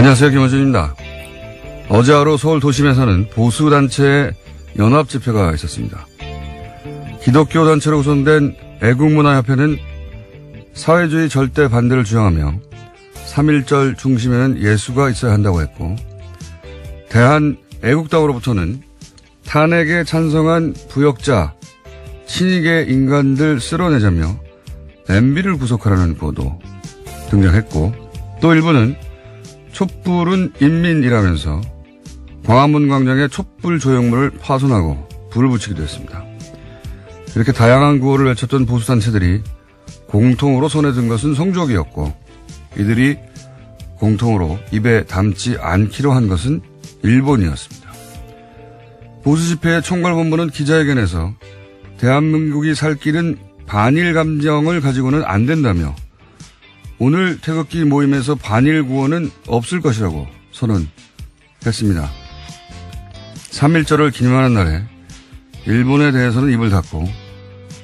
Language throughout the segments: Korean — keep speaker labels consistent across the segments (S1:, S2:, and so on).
S1: 안녕하세요. 김원준입니다. 어제 하루 서울 도심에서는 보수단체의 연합집회가 있었습니다. 기독교 단체로 구성된 애국문화협회는 사회주의 절대 반대를 주장하며 3.1절 중심에는 예수가 있어야 한다고 했고, 대한애국당으로부터는 탄핵에 찬성한 부역자, 친이계 인간들 쓸어내자며 MB를 구속하라는 구호도 등장했고, 또 일부는 촛불은 인민이라면서 광화문 광장에 촛불 조형물을 파손하고 불을 붙이기도 했습니다. 이렇게 다양한 구호를 외쳤던 보수단체들이 공통으로 손에 든 것은 성적이었고, 이들이 공통으로 입에 담지 않기로 한 것은 일본이었습니다. 보수집회의 총괄본부는 기자회견에서 대한민국이 살 길은 반일 감정을 가지고는 안 된다며, 오늘 태극기 모임에서 반일 구호는 없을 것이라고 선언했습니다. 3.1절을 기념하는 날에 일본에 대해서는 입을 닫고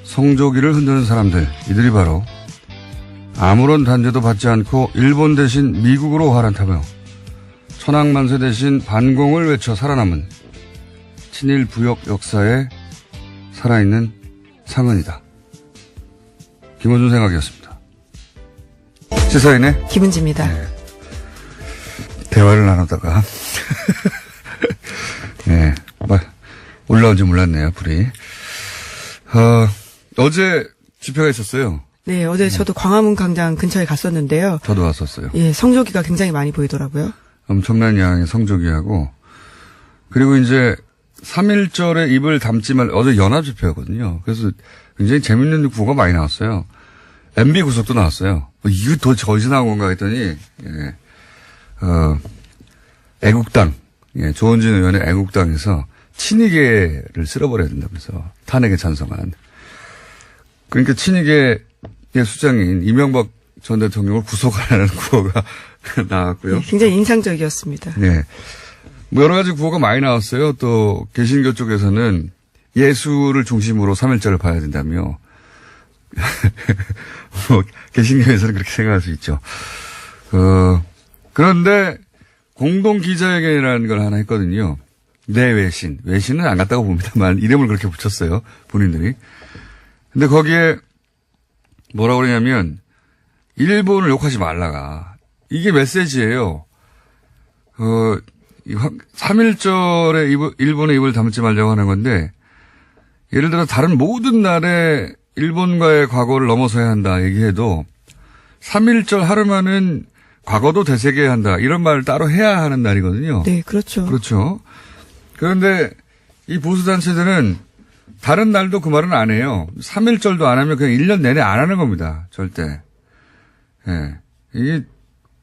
S1: 성조기를 흔드는 사람들, 이들이 바로 아무런 단죄도 받지 않고 일본 대신 미국으로 화란타며 천황만세 대신 반공을 외쳐 살아남은 친일 부역 역사에 살아있는 상흔이다. 김원준 생각이었습니다. 시사인의
S2: 김은지입니다. 네.
S1: 대화를 나누다가 네, 올라온지 몰랐네요, 불이. 어제 집회가 있었어요.
S2: 네, 어제 저도 광화문 광장 근처에 갔었는데요.
S1: 저도 왔었어요.
S2: 예, 성조기가 굉장히 많이 보이더라고요.
S1: 엄청난 양의 성조기하고, 그리고 이제 3.1절에 입을 담지 말, 어제 연합 집회였거든요. 그래서 굉장히 재밌는 구호가 많이 나왔어요. MB 구속도 나왔어요. 이거 더 어디서 나온 건가 했더니, 예, 애국당, 예, 조원진 의원의 애국당에서 친이계를 쓸어버려야 된다면서 탄핵에 찬성한. 그러니까 친이계의 수장인 이명박 전 대통령을 구속하라는 구호가 나왔고요.
S2: 네, 굉장히 인상적이었습니다.
S1: 네. 뭐 여러 가지 구호가 많이 나왔어요. 또 개신교 쪽에서는 예수를 중심으로 3.1절을 봐야 된다며. 뭐 개신교에서는 그렇게 생각할 수 있죠. 그런데 공동 기자회견이라는 걸 하나 했거든요. 내 외신. 외신은 안 갔다고 봅니다만 이름을 그렇게 붙였어요, 본인들이. 근데 거기에 뭐라고 그러냐면 일본을 욕하지 말라가. 이게 메시지예요. 3.1절에 일본의 입을 담지 말자고 하는 건데, 예를 들어 다른 모든 날에 일본과의 과거를 넘어서야 한다 얘기해도 3.1절 하루만은 과거도 되새겨야 한다, 이런 말을 따로 해야 하는 날이거든요.
S2: 네, 그렇죠.
S1: 그렇죠. 그런데 이 보수단체들은 다른 날도 그 말은 안 해요. 3.1절도 안 하면 그냥 1년 내내 안 하는 겁니다. 절대. 예. 이게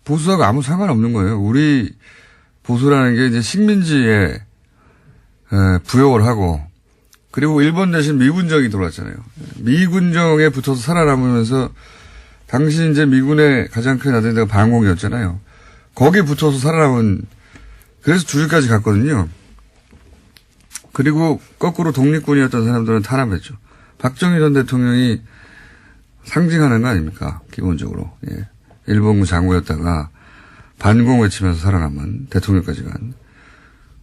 S1: 보수하고 아무 상관없는 거예요. 우리 보수라는 게 이제 식민지에 부역을 하고, 그리고 일본 대신 미군정이 들어왔잖아요. 미군정에 붙어서 살아남으면서, 당시 이제 미군의 가장 큰 아들내가 반공이었잖아요. 거기에 붙어서 살아남은, 그래서 주주까지 갔거든요. 그리고 거꾸로 독립군이었던 사람들은 탄압했죠. 박정희 전 대통령이 상징하는 거 아닙니까? 기본적으로. 예. 일본군 장군이었다가 반공 외치면서 살아남은 대통령까지 간.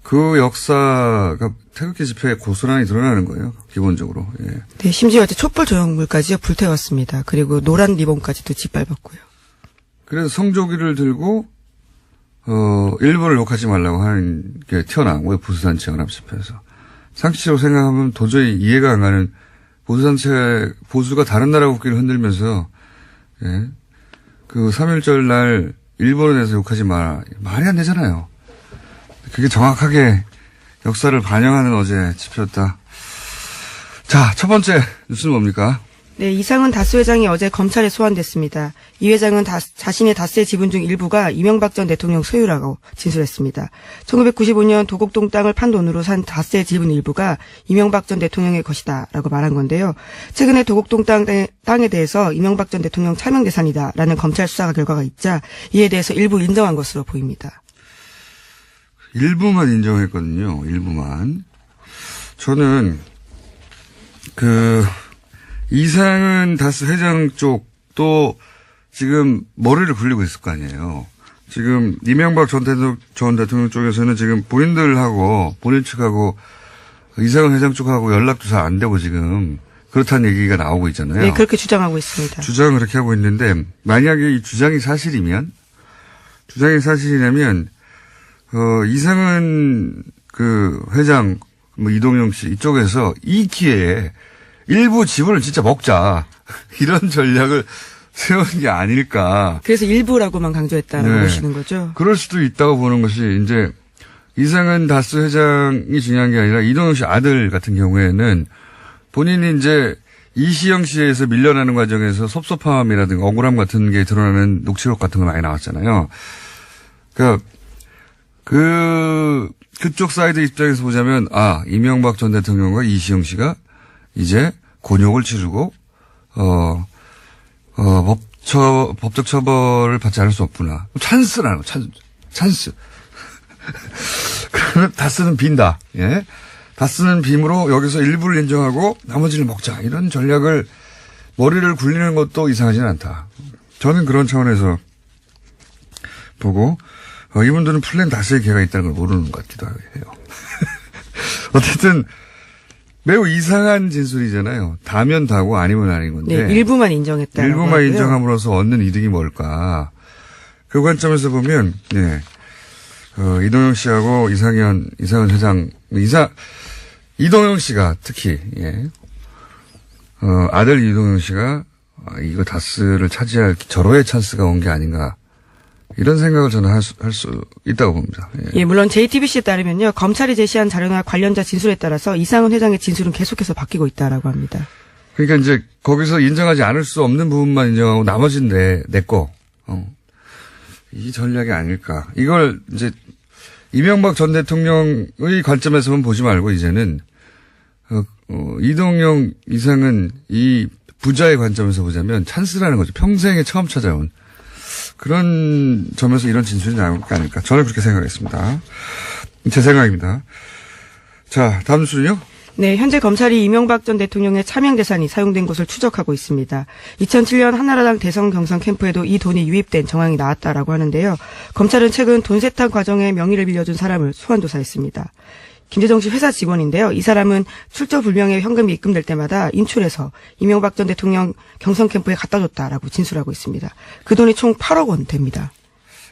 S1: 그 역사가 태극기 집회에 고스란히 드러나는 거예요. 기본적으로. 예.
S2: 네, 심지어 어제 촛불 조형물까지요, 불태웠습니다. 그리고 노란 리본까지도 짓밟았고요.
S1: 그래서 성조기를 들고 일본을 욕하지 말라고 하는 게 튀어나온 거예요. 보수단체 연합집회에서. 상식적으로 생각하면 도저히 이해가 안 가는, 보수가 다른 나라 국기를 흔들면서, 예, 그 3.1절 날 일본에 대해서 욕하지 마라. 말이 안 되잖아요. 그게 정확하게 역사를 반영하는 어제 집회였다. 자, 첫 번째 뉴스는 뭡니까?
S2: 네, 이상은 다스 회장이 어제 검찰에 소환됐습니다. 이 회장은 자신의 다스의 지분 중 일부가 이명박 전 대통령 소유라고 진술했습니다. 1995년 도곡동 땅을 판 돈으로 산 다스의 지분 일부가 이명박 전 대통령의 것이다라고 말한 건데요. 최근에 도곡동 땅에 대해서 이명박 전 대통령 차명 재산이다라는 검찰 수사 결과가 있자 이에 대해서 일부 인정한 것으로 보입니다.
S1: 일부만 인정했거든요. 일부만. 저는 이상은 다스 회장 쪽도 지금 머리를 굴리고 있을 거 아니에요. 지금 이명박 전 대통령 쪽에서는 지금 본인들하고 본인 측하고 이상은 회장 쪽하고 연락도 잘 안 되고 지금 그렇다는 얘기가 나오고 있잖아요.
S2: 네, 그렇게 주장하고 있습니다.
S1: 주장은 그렇게 하고 있는데 만약에 이 주장이 사실이라면 이상은 그 회장 뭐 이동영 씨 이쪽에서 이 기회에 일부 지분을 진짜 먹자 이런 전략을 세운 게 아닐까.
S2: 그래서 일부라고만 강조했다고
S1: 네.
S2: 보시는 거죠.
S1: 그럴 수도 있다고 보는 것이 이제 이상은 다스 회장이 중요한 게 아니라 이동영 씨 아들 같은 경우에는 본인이 이제 이시영 씨에 의해서 밀려나는 과정에서 섭섭함이라든가 억울함 같은 게 드러나는 녹취록 같은 거 많이 나왔잖아요. 그러니까 그쪽 사이드 입장에서 보자면 이명박 전 대통령과 이시영 씨가 이제 곤욕을 치르고 법적 처벌을 받지 않을 수 없구나. 찬스라는 거, 찬스. 그러면 다스는 빈다. 예. 다스는 빔으로 여기서 일부를 인정하고 나머지를 먹자. 이런 전략을 머리를 굴리는 것도 이상하지는 않다. 저는 그런 차원에서 보고 이분들은 플랜 다스의 기회가 있다는 걸 모르는 것 같기도 해요. 어쨌든 매우 이상한 진술이잖아요. 다면 다고 아니면 아닌 건데.
S2: 네, 일부만 인정했다.
S1: 일부만 인정함으로써 얻는 이득이 뭘까. 그 관점에서 보면 이동영 씨하고 이상은 회장, 이동영 씨가 특히, 아들 이동영 씨가 이거 다스를 차지할 절호의 찬스가 온 게 아닌가. 이런 생각을 저는 할 수 있다고 봅니다.
S2: 예, 물론 JTBC에 따르면요. 검찰이 제시한 자료나 관련자 진술에 따라서 이상은 회장의 진술은 계속해서 바뀌고 있다라고 합니다.
S1: 그러니까 이제 거기서 인정하지 않을 수 없는 부분만 인정하고 나머지는 내 거. 이 전략이 아닐까. 이걸 이제 이명박 전 대통령의 관점에서만 보지 말고 이제는 이동영 이상은 이 부자의 관점에서 보자면 찬스라는 거죠. 평생에 처음 찾아온 그런 점에서 이런 진술이 나올 게 아닐까. 저는 그렇게 생각했습니다. 제 생각입니다. 자, 다음 순요.
S2: 네, 현재 검찰이 이명박 전 대통령의 차명 재산이 사용된 것을 추적하고 있습니다. 2007년 한나라당 대선 경선 캠프에도 이 돈이 유입된 정황이 나왔다라고 하는데요. 검찰은 최근 돈 세탁 과정에 명의를 빌려준 사람을 소환 조사했습니다. 김재정 씨 회사 직원인데요. 이 사람은 출처 불명의 현금이 입금될 때마다 인출해서 이명박 전 대통령 경선 캠프에 갖다 줬다라고 진술하고 있습니다. 그 돈이 총 8억 원 됩니다.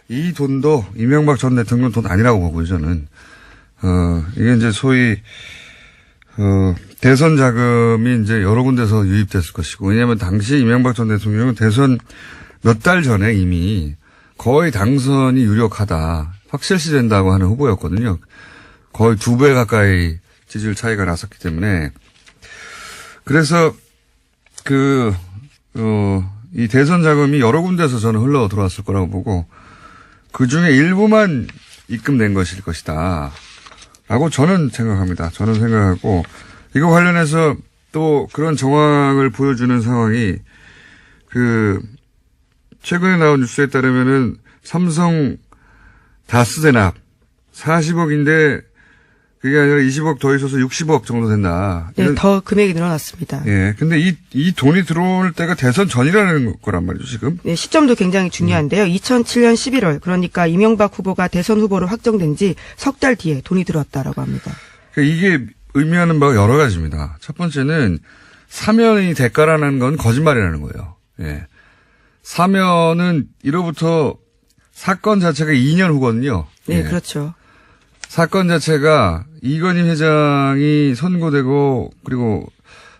S1: 이 돈도 이명박 전 대통령 돈 아니라고 보고요, 저는. 이게 이제 소위 대선 자금이 이제 여러 군데서 유입됐을 것이고, 왜냐하면 당시 이명박 전 대통령은 대선 몇 달 전에 이미 거의 당선이 유력하다, 확실시된다고 하는 후보였거든요. 거의 2배 가까이 지지율 차이가 났었기 때문에. 그래서 이 대선 자금이 여러 군데서 저는 흘러 들어왔을 거라고 보고, 그 중에 일부만 입금된 것일 것이다. 라고 저는 생각합니다. 저는 생각하고, 이거 관련해서 또 그런 정황을 보여주는 상황이, 최근에 나온 뉴스에 따르면은 삼성 다스 대납 40억인데, 그게 아니라 20억 더 있어서 60억 정도 된다.
S2: 네, 더 금액이 늘어났습니다.
S1: 예. 근데 이 돈이 들어올 때가 대선 전이라는 거란 말이죠, 지금.
S2: 네, 시점도 굉장히 중요한데요. 2007년 11월, 그러니까 이명박 후보가 대선 후보로 확정된 지 석 달 뒤에 돈이 들어왔다라고 합니다.
S1: 그러니까 이게 의미하는 바가 여러 가지입니다. 첫 번째는 사면이 대가라는 건 거짓말이라는 거예요. 예. 사면은 이로부터 사건 자체가 2년 후거든요.
S2: 네,
S1: 예.
S2: 그렇죠.
S1: 사건 자체가 이건희 회장이 선고되고 그리고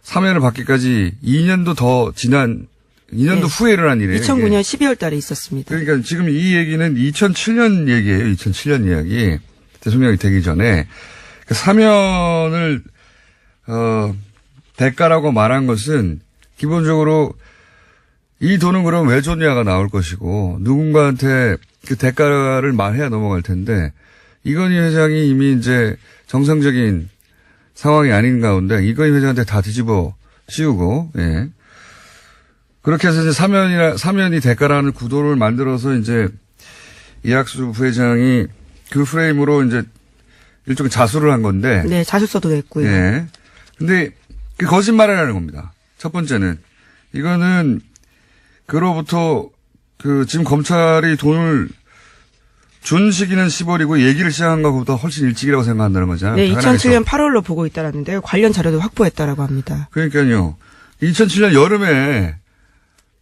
S1: 사면을 받기까지 2년도 더 지난 2년도 후에 일어난 일이에요.
S2: 2009년
S1: 이게.
S2: 12월 달에 있었습니다.
S1: 그러니까 지금 이 얘기는 2007년 얘기예요. 2007년 이야기. 대통령이 되기 전에 그 사면을 대가라고 말한 것은 기본적으로 이 돈은 그럼 왜 줬냐가 나올 것이고 누군가한테 그 대가를 말해야 넘어갈 텐데 이건희 회장이 이미 이제 정상적인 상황이 아닌 가운데 이건희 회장한테 다 뒤집어 씌우고, 예. 그렇게 해서 이제 사면이 대가라는 구도를 만들어서 이제 이학수 부회장이 그 프레임으로 이제 일종의 자수를 한 건데.
S2: 네, 자술서도 냈고요.
S1: 예. 근데 그 거짓말이라는 겁니다. 첫 번째는. 이거는 그로부터 지금 검찰이 돈을 준 시기는 10월이고 얘기를 시작한 것보다 훨씬 일찍이라고 생각한다는 거잖아요.
S2: 네,
S1: 당연하겠죠.
S2: 2007년 8월로 보고 있다라는데요. 관련 자료도 확보했다라고 합니다.
S1: 그러니까요. 2007년 여름에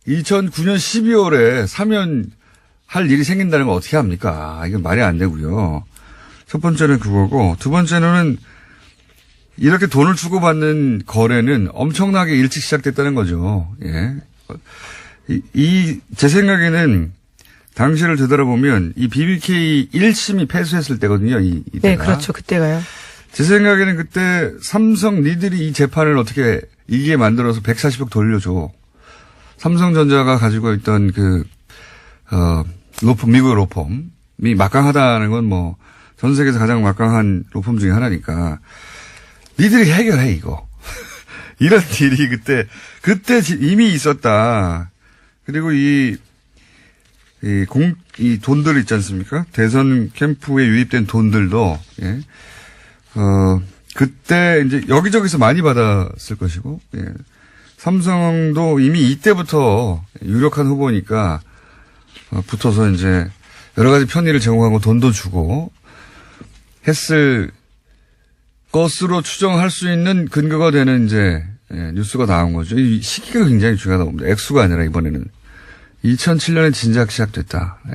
S1: 2009년 12월에 사면 할 일이 생긴다는 걸 어떻게 합니까? 이건 말이 안 되고요. 첫 번째는 그거고, 두 번째는 이렇게 돈을 주고받는 거래는 엄청나게 일찍 시작됐다는 거죠. 예. 제 생각에는 당시를 되돌아보면 이 BBK 1심이 패소했을 때거든요. 이때가.
S2: 네, 그렇죠. 그때가요.
S1: 제 생각에는 그때 삼성 니들이 이 재판을 어떻게 이기게 만들어서 140억 돌려줘. 삼성전자가 가지고 있던 로펌, 미국의 로펌이 막강하다는 건 뭐 전 세계에서 가장 막강한 로펌 중에 하나니까 니들이 해결해 이거. 이런 일이 그때 이미 있었다. 그리고 이 돈들 있지 않습니까? 대선 캠프에 유입된 돈들도, 예. 그때 이제 여기저기서 많이 받았을 것이고, 예. 삼성도 이미 이때부터 유력한 후보니까, 붙어서 이제 여러 가지 편의를 제공하고 돈도 주고 했을 것으로 추정할 수 있는 근거가 되는 이제, 예, 뉴스가 나온 거죠. 이 시기가 굉장히 중요하다고 봅니다. 액수가 아니라 이번에는. 2007년에 진작 시작됐다. 예.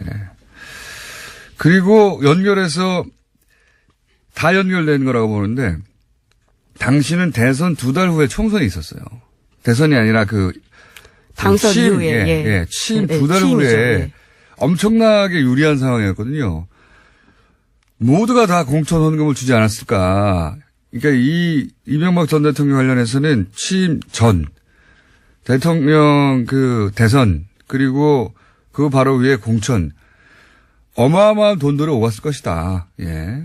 S1: 그리고 연결해서 다 연결된 거라고 보는데 당시는 대선 2달 후에 총선이 있었어요. 대선이 아니라
S2: 당선
S1: 취임,
S2: 이후에. 예.
S1: 취임
S2: 네,
S1: 2달
S2: 취임이죠.
S1: 후에
S2: 예.
S1: 엄청나게 유리한 상황이었거든요. 모두가 다 공천 헌금을 주지 않았을까. 그러니까 이명박 전 대통령 관련해서는 취임 전 대통령 대선 그리고 그 바로 위에 공천 어마어마한 돈들을 오갔을 것이다. 예.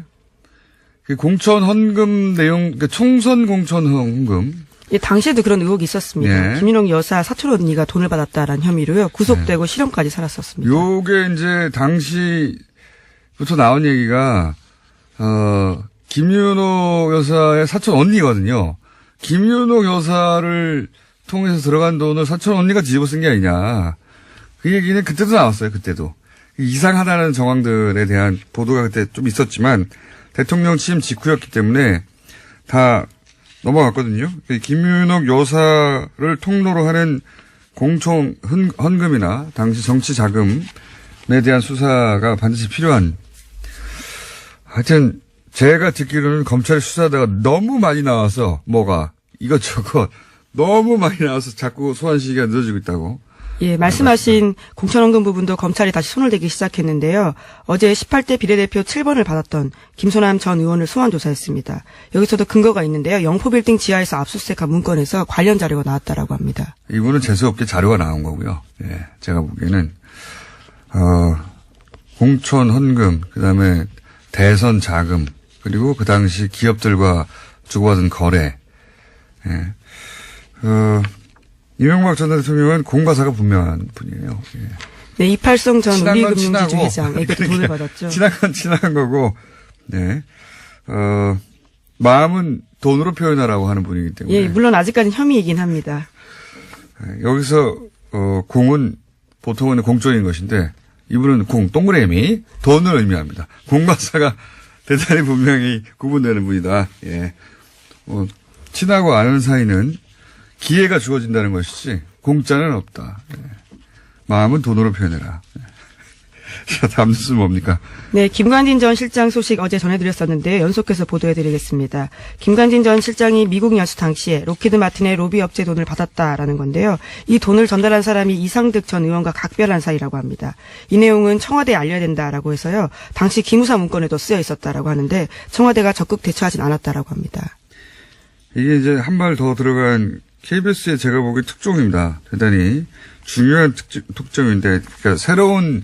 S1: 그 공천 헌금 내용, 총선 공천 헌금.
S2: 예, 당시에도 그런 의혹이 있었습니다.
S1: 예.
S2: 김윤옥 여사 사촌 언니가 돈을 받았다라는 혐의로요. 구속되고 실형까지 살았었습니다.
S1: 요게 이제 당시부터 나온 얘기가 김윤옥 여사의 사촌 언니거든요. 김윤옥 여사를 통해서 들어간 돈을 사촌 언니가 뒤집어 쓴 게 아니냐. 그 얘기는 그때도 나왔어요. 그때도. 이상하다는 정황들에 대한 보도가 그때 좀 있었지만 대통령 취임 직후였기 때문에 다 넘어갔거든요. 김윤옥 여사를 통로로 하는 공천 헌금이나 당시 정치 자금에 대한 수사가 반드시 필요한. 하여튼 제가 듣기로는 검찰이 수사하다가 너무 많이 나와서 이것저것 너무 많이 나와서 자꾸 소환 시기가 늦어지고 있다고.
S2: 예, 말씀하신 공천헌금 부분도 검찰이 다시 손을 대기 시작했는데요. 어제 18대 비례대표 7번을 받았던 김소남 전 의원을 소환 조사했습니다. 여기서도 근거가 있는데요. 영포빌딩 지하에서 압수수색한 문건에서 관련 자료가 나왔다라고 합니다.
S1: 이분은 재수없게 자료가 나온 거고요. 예, 제가 보기에는 공천 헌금, 그다음에 대선 자금, 그리고 그 당시 기업들과 주고받은 거래. 예. 이명박 전 대통령은 공과사가 분명한 분이에요. 예.
S2: 네, 이팔성 전
S1: 친한 건
S2: 우리금융지 회장에게도 돈을 받았죠.
S1: 친한 건 친한 거고, 네. 마음은 돈으로 표현하라고 하는 분이기 때문에.
S2: 예, 물론 아직까지는 혐의이긴 합니다.
S1: 여기서, 공은 보통은 공적인 것인데, 이분은 동그라미, 돈을 의미합니다. 공과사가 대단히 분명히 구분되는 분이다. 예. 친하고 아는 사이는 기회가 주어진다는 것이지 공짜는 없다. 예. 마음은 돈으로 표현해라. 자, 다음 뉴스는 뭡니까?
S2: 네, 김관진 전 실장 소식 어제 전해드렸었는데 연속해서 보도해드리겠습니다. 김관진 전 실장이 미국 연수 당시에 로키드 마틴의 로비 업체 돈을 받았다라는 건데요. 이 돈을 전달한 사람이 이상득 전 의원과 각별한 사이라고 합니다. 이 내용은 청와대에 알려야 된다라고 해서요. 당시 기무사 문건에도 쓰여 있었다라고 하는데 청와대가 적극 대처하진 않았다라고 합니다.
S1: 이게 이제 한 발 더 들어간 KBS의 제가 보기엔 특종입니다. 대단히 중요한 특종인데, 그러니까 새로운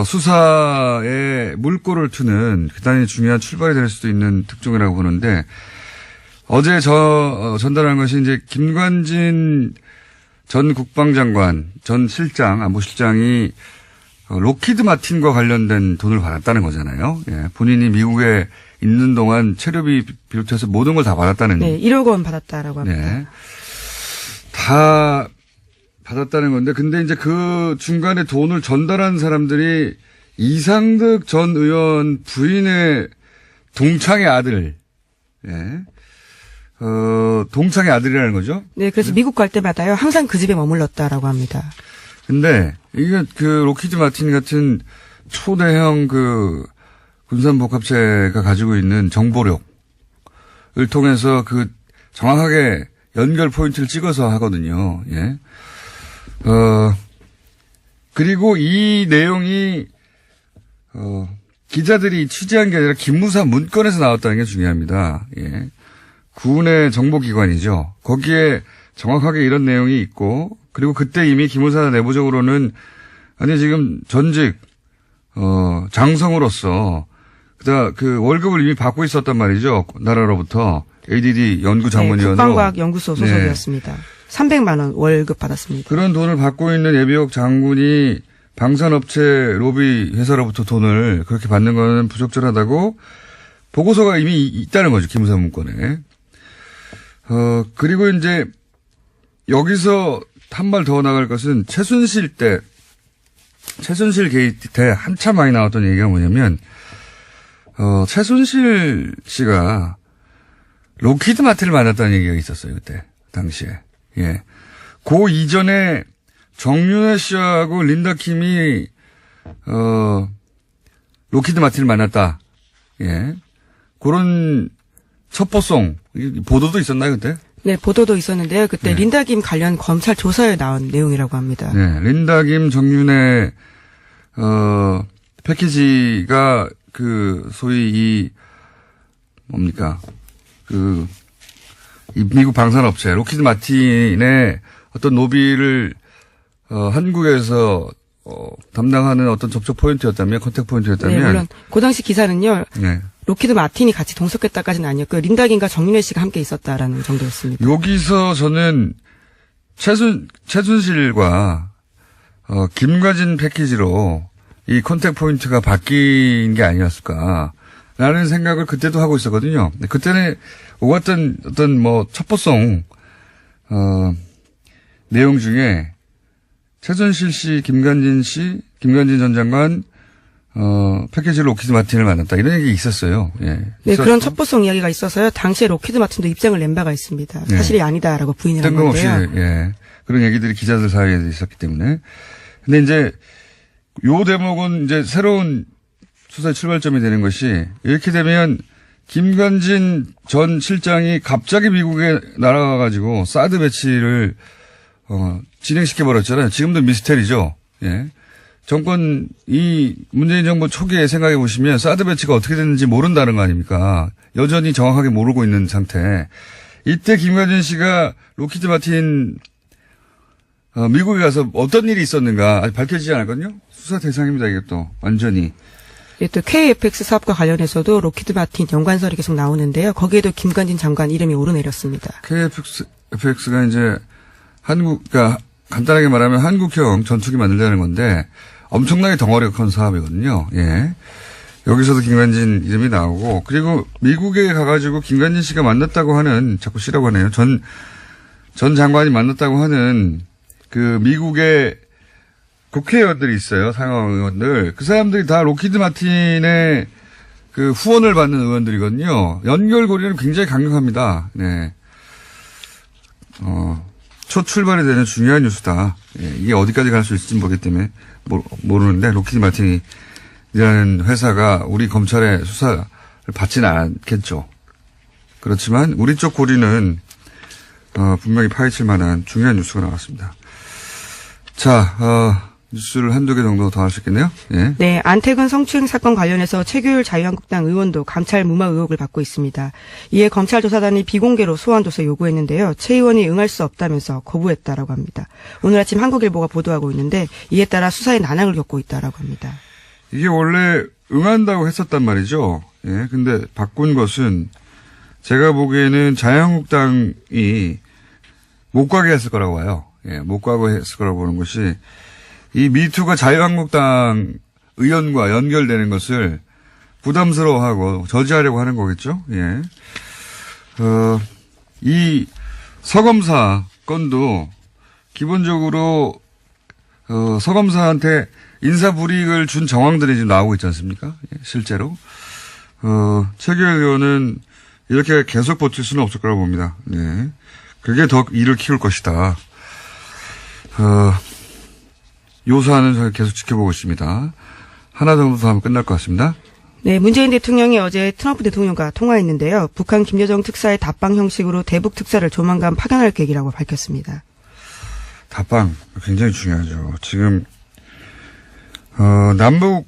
S1: 수사에 물꼬를 트는 대단히 중요한 출발이 될 수도 있는 특종이라고 보는데, 어제 전달한 것이 이제 김관진 전 국방장관, 전 실장, 안보실장이 로키드 마틴과 관련된 돈을 받았다는 거잖아요. 예, 본인이 미국에 있는 동안 체류비 비롯해서 모든 걸 다 받았다는.
S2: 네, 1억 원 받았다라고 합니다.
S1: 네. 다 받았다는 건데, 근데 이제 그 중간에 돈을 전달한 사람들이 이상득 전 의원 부인의 동창의 아들, 예. 동창의 아들이라는 거죠?
S2: 네, 그래서 미국 갈 때마다요, 항상 그 집에 머물렀다라고 합니다.
S1: 근데, 이게 로키드 마틴 같은 초대형 군산복합체가 가지고 있는 정보력을 통해서 정확하게 연결 포인트를 찍어서 하거든요. 예. 그리고 이 내용이, 기자들이 취재한 게 아니라 기무사 문건에서 나왔다는 게 중요합니다. 예. 군의 정보기관이죠. 거기에 정확하게 이런 내용이 있고, 그리고 그때 이미 기무사 내부적으로는, 지금 전직, 장성으로서, 월급을 이미 받고 있었단 말이죠. 나라로부터. ADD 연구자문위원으로.
S2: 네, 국방과학연구소 소속이었습니다. 네. 300만 원 월급 받았습니다.
S1: 그런 돈을 받고 있는 예비역 장군이 방산업체 로비 회사로부터 돈을 그렇게 받는 건 부적절하다고 보고서가 이미 있다는 거죠. 기무사 문건에. 그리고 이제 여기서 한 발 더 나갈 것은 최순실 게이트 때 한참 많이 나왔던 얘기가 뭐냐면, 최순실 씨가 로키드 마틴을 만났다는 얘기가 있었어요. 그때, 당시에. 예. 그 이전에 정윤회 씨하고 린다 킴이, 로키드 마틴을 만났다. 예. 그런 첩보송, 보도도 있었나요, 그때?
S2: 네, 보도도 있었는데요. 그때
S1: 네.
S2: 린다 김 관련 검찰 조사에 나온 내용이라고 합니다.
S1: 네, 린다 김 정윤의 패키지가 소위 이 미국 방산업체 로키드 마틴의 어떤 노비를 한국에서 담당하는 어떤 접촉 포인트였다면, 컨택 포인트였다면.
S2: 네, 물론 그 당시 기사는요. 네. 로키드 마틴이 같이 동석했다까지는 아니었고요. 린다 김과 정윤회 씨가 함께 있었다라는 정도였습니다.
S1: 여기서 저는 최순실과 김과진 패키지로 이 컨택 포인트가 바뀐 게 아니었을까라는 생각을 그때도 하고 있었거든요. 그때는 오갔던 어떤 첩보송 내용 중에 최순실 씨, 김관진 전 장관 패키지로 로키드 마틴을 만났다. 이런 얘기 있었어요. 예.
S2: 네, 그런 첩보성 이야기가 있어서요. 당시에 로키드 마틴도 입장을 낸 바가 있습니다.
S1: 네.
S2: 사실이 아니다라고 부인을 한
S1: 뜬금없이,
S2: 건데요.
S1: 예. 그런 얘기들이 기자들 사이에 있었기 때문에. 근데 이제 요 대목은 이제 새로운 수사의 출발점이 되는 것이, 이렇게 되면 김관진 전 실장이 갑자기 미국에 날아가가지고 사드 배치를 진행시켜버렸잖아요. 지금도 미스테리죠. 예. 이 문재인 정부 초기에 생각해 보시면 사드 배치가 어떻게 됐는지 모른다는 거 아닙니까? 여전히 정확하게 모르고 있는 상태. 이때 김관진 씨가 로키드 마틴, 미국에 가서 어떤 일이 있었는가 아직 밝혀지지 않았거든요? 수사 대상입니다, 이게 또. 완전히.
S2: 예, 또 KFX 사업과 관련해서도 로키드 마틴 연관설이 계속 나오는데요. 거기에도 김관진 장관 이름이 오르내렸습니다.
S1: KFX가 이제 그러니까 간단하게 말하면 한국형 전투기 만들자는 건데, 엄청나게 덩어리가 큰 사업이거든요. 예. 여기서도 김관진 이름이 나오고, 그리고 미국에 가가지고 김관진 씨가 만났다고 하는, 자꾸 씨라고 하네요. 전 장관이 만났다고 하는 미국의 국회의원들이 있어요. 상하원 의원들. 그 사람들이 다 로키드 마틴의 후원을 받는 의원들이거든요. 연결고리는 굉장히 강력합니다. 네. 첫 출발이 되는 중요한 뉴스다. 예, 이게 어디까지 갈 수 있을지 모르기 때문에 모르는데 로키드 마틴이라는 회사가 우리 검찰의 수사를 받지는 않겠죠. 그렇지만 우리 쪽 고리는 분명히 파헤칠 만한 중요한 뉴스가 나왔습니다. 자, 뉴스를 한두 개 정도 더 할 수 있겠네요. 예.
S2: 네, 안태근 성추행 사건 관련해서 최규일 자유한국당 의원도 감찰 무마 의혹을 받고 있습니다. 이에 검찰 조사단이 비공개로 소환 조사 요구했는데요. 최 의원이 응할 수 없다면서 거부했다라고 합니다. 오늘 아침 한국일보가 보도하고 있는데 이에 따라 수사에 난항을 겪고 있다라고 합니다.
S1: 이게 원래 응한다고 했었단 말이죠. 예, 근데 바꾼 것은 제가 보기에는 자유한국당이 못 가게 했을 거라고 봐요. 예, 못 가게 했을 거라고 보는 것이 이 미투가 자유한국당 의원과 연결되는 것을 부담스러워하고 저지하려고 하는 거겠죠. 예. 이 서검사 건도 기본적으로 서검사한테 인사불이익을 준 정황들이 지금 나오고 있지 않습니까? 예, 실제로. 최규일 의원은 이렇게 계속 버틸 수는 없을 거라고 봅니다. 네. 그게 더 일을 키울 것이다. 요 사안은 저희 계속 지켜보고 있습니다. 하나 정도 더 하면 끝날 것 같습니다.
S2: 네, 문재인 대통령이 어제 트럼프 대통령과 통화했는데요. 북한 김여정 특사의 답방 형식으로 대북 특사를 조만간 파견할 계획이라고 밝혔습니다.
S1: 답방 굉장히 중요하죠. 지금 남북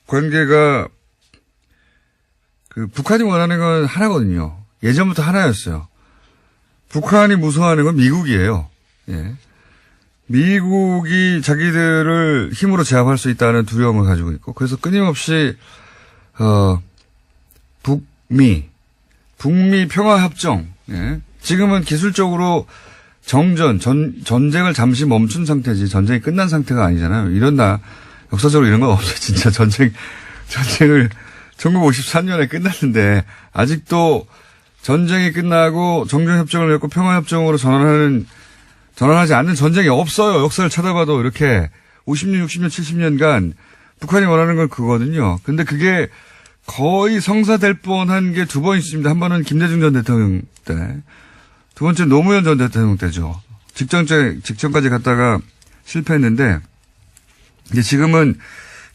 S1: 관계가 그 북한이 원하는 건 하나거든요. 예전부터 하나였어요. 북한이 무서워하는 건 미국이에요. 예. 미국이 자기들을 힘으로 제압할 수 있다는 두려움을 가지고 있고, 그래서 끊임없이 북미 평화협정, 예. 지금은 기술적으로 전쟁을 잠시 멈춘 상태지, 전쟁이 끝난 상태가 아니잖아요. 역사적으로 이런 건 없어요. 진짜 전쟁을 1953년에 끝났는데, 아직도 전쟁이 끝나고 정전협정을 맺고 평화협정으로 전환하지 않는 전쟁이 없어요. 역사를 찾아봐도 이렇게 50년, 60년, 70년간 북한이 원하는 건 그거거든요. 근데 그게 거의 성사될 뻔한 게 두 번 있습니다. 한 번은 김대중 전 대통령 때, 두 번째 노무현 전 대통령 때죠. 직전까지 갔다가 실패했는데, 이제 지금은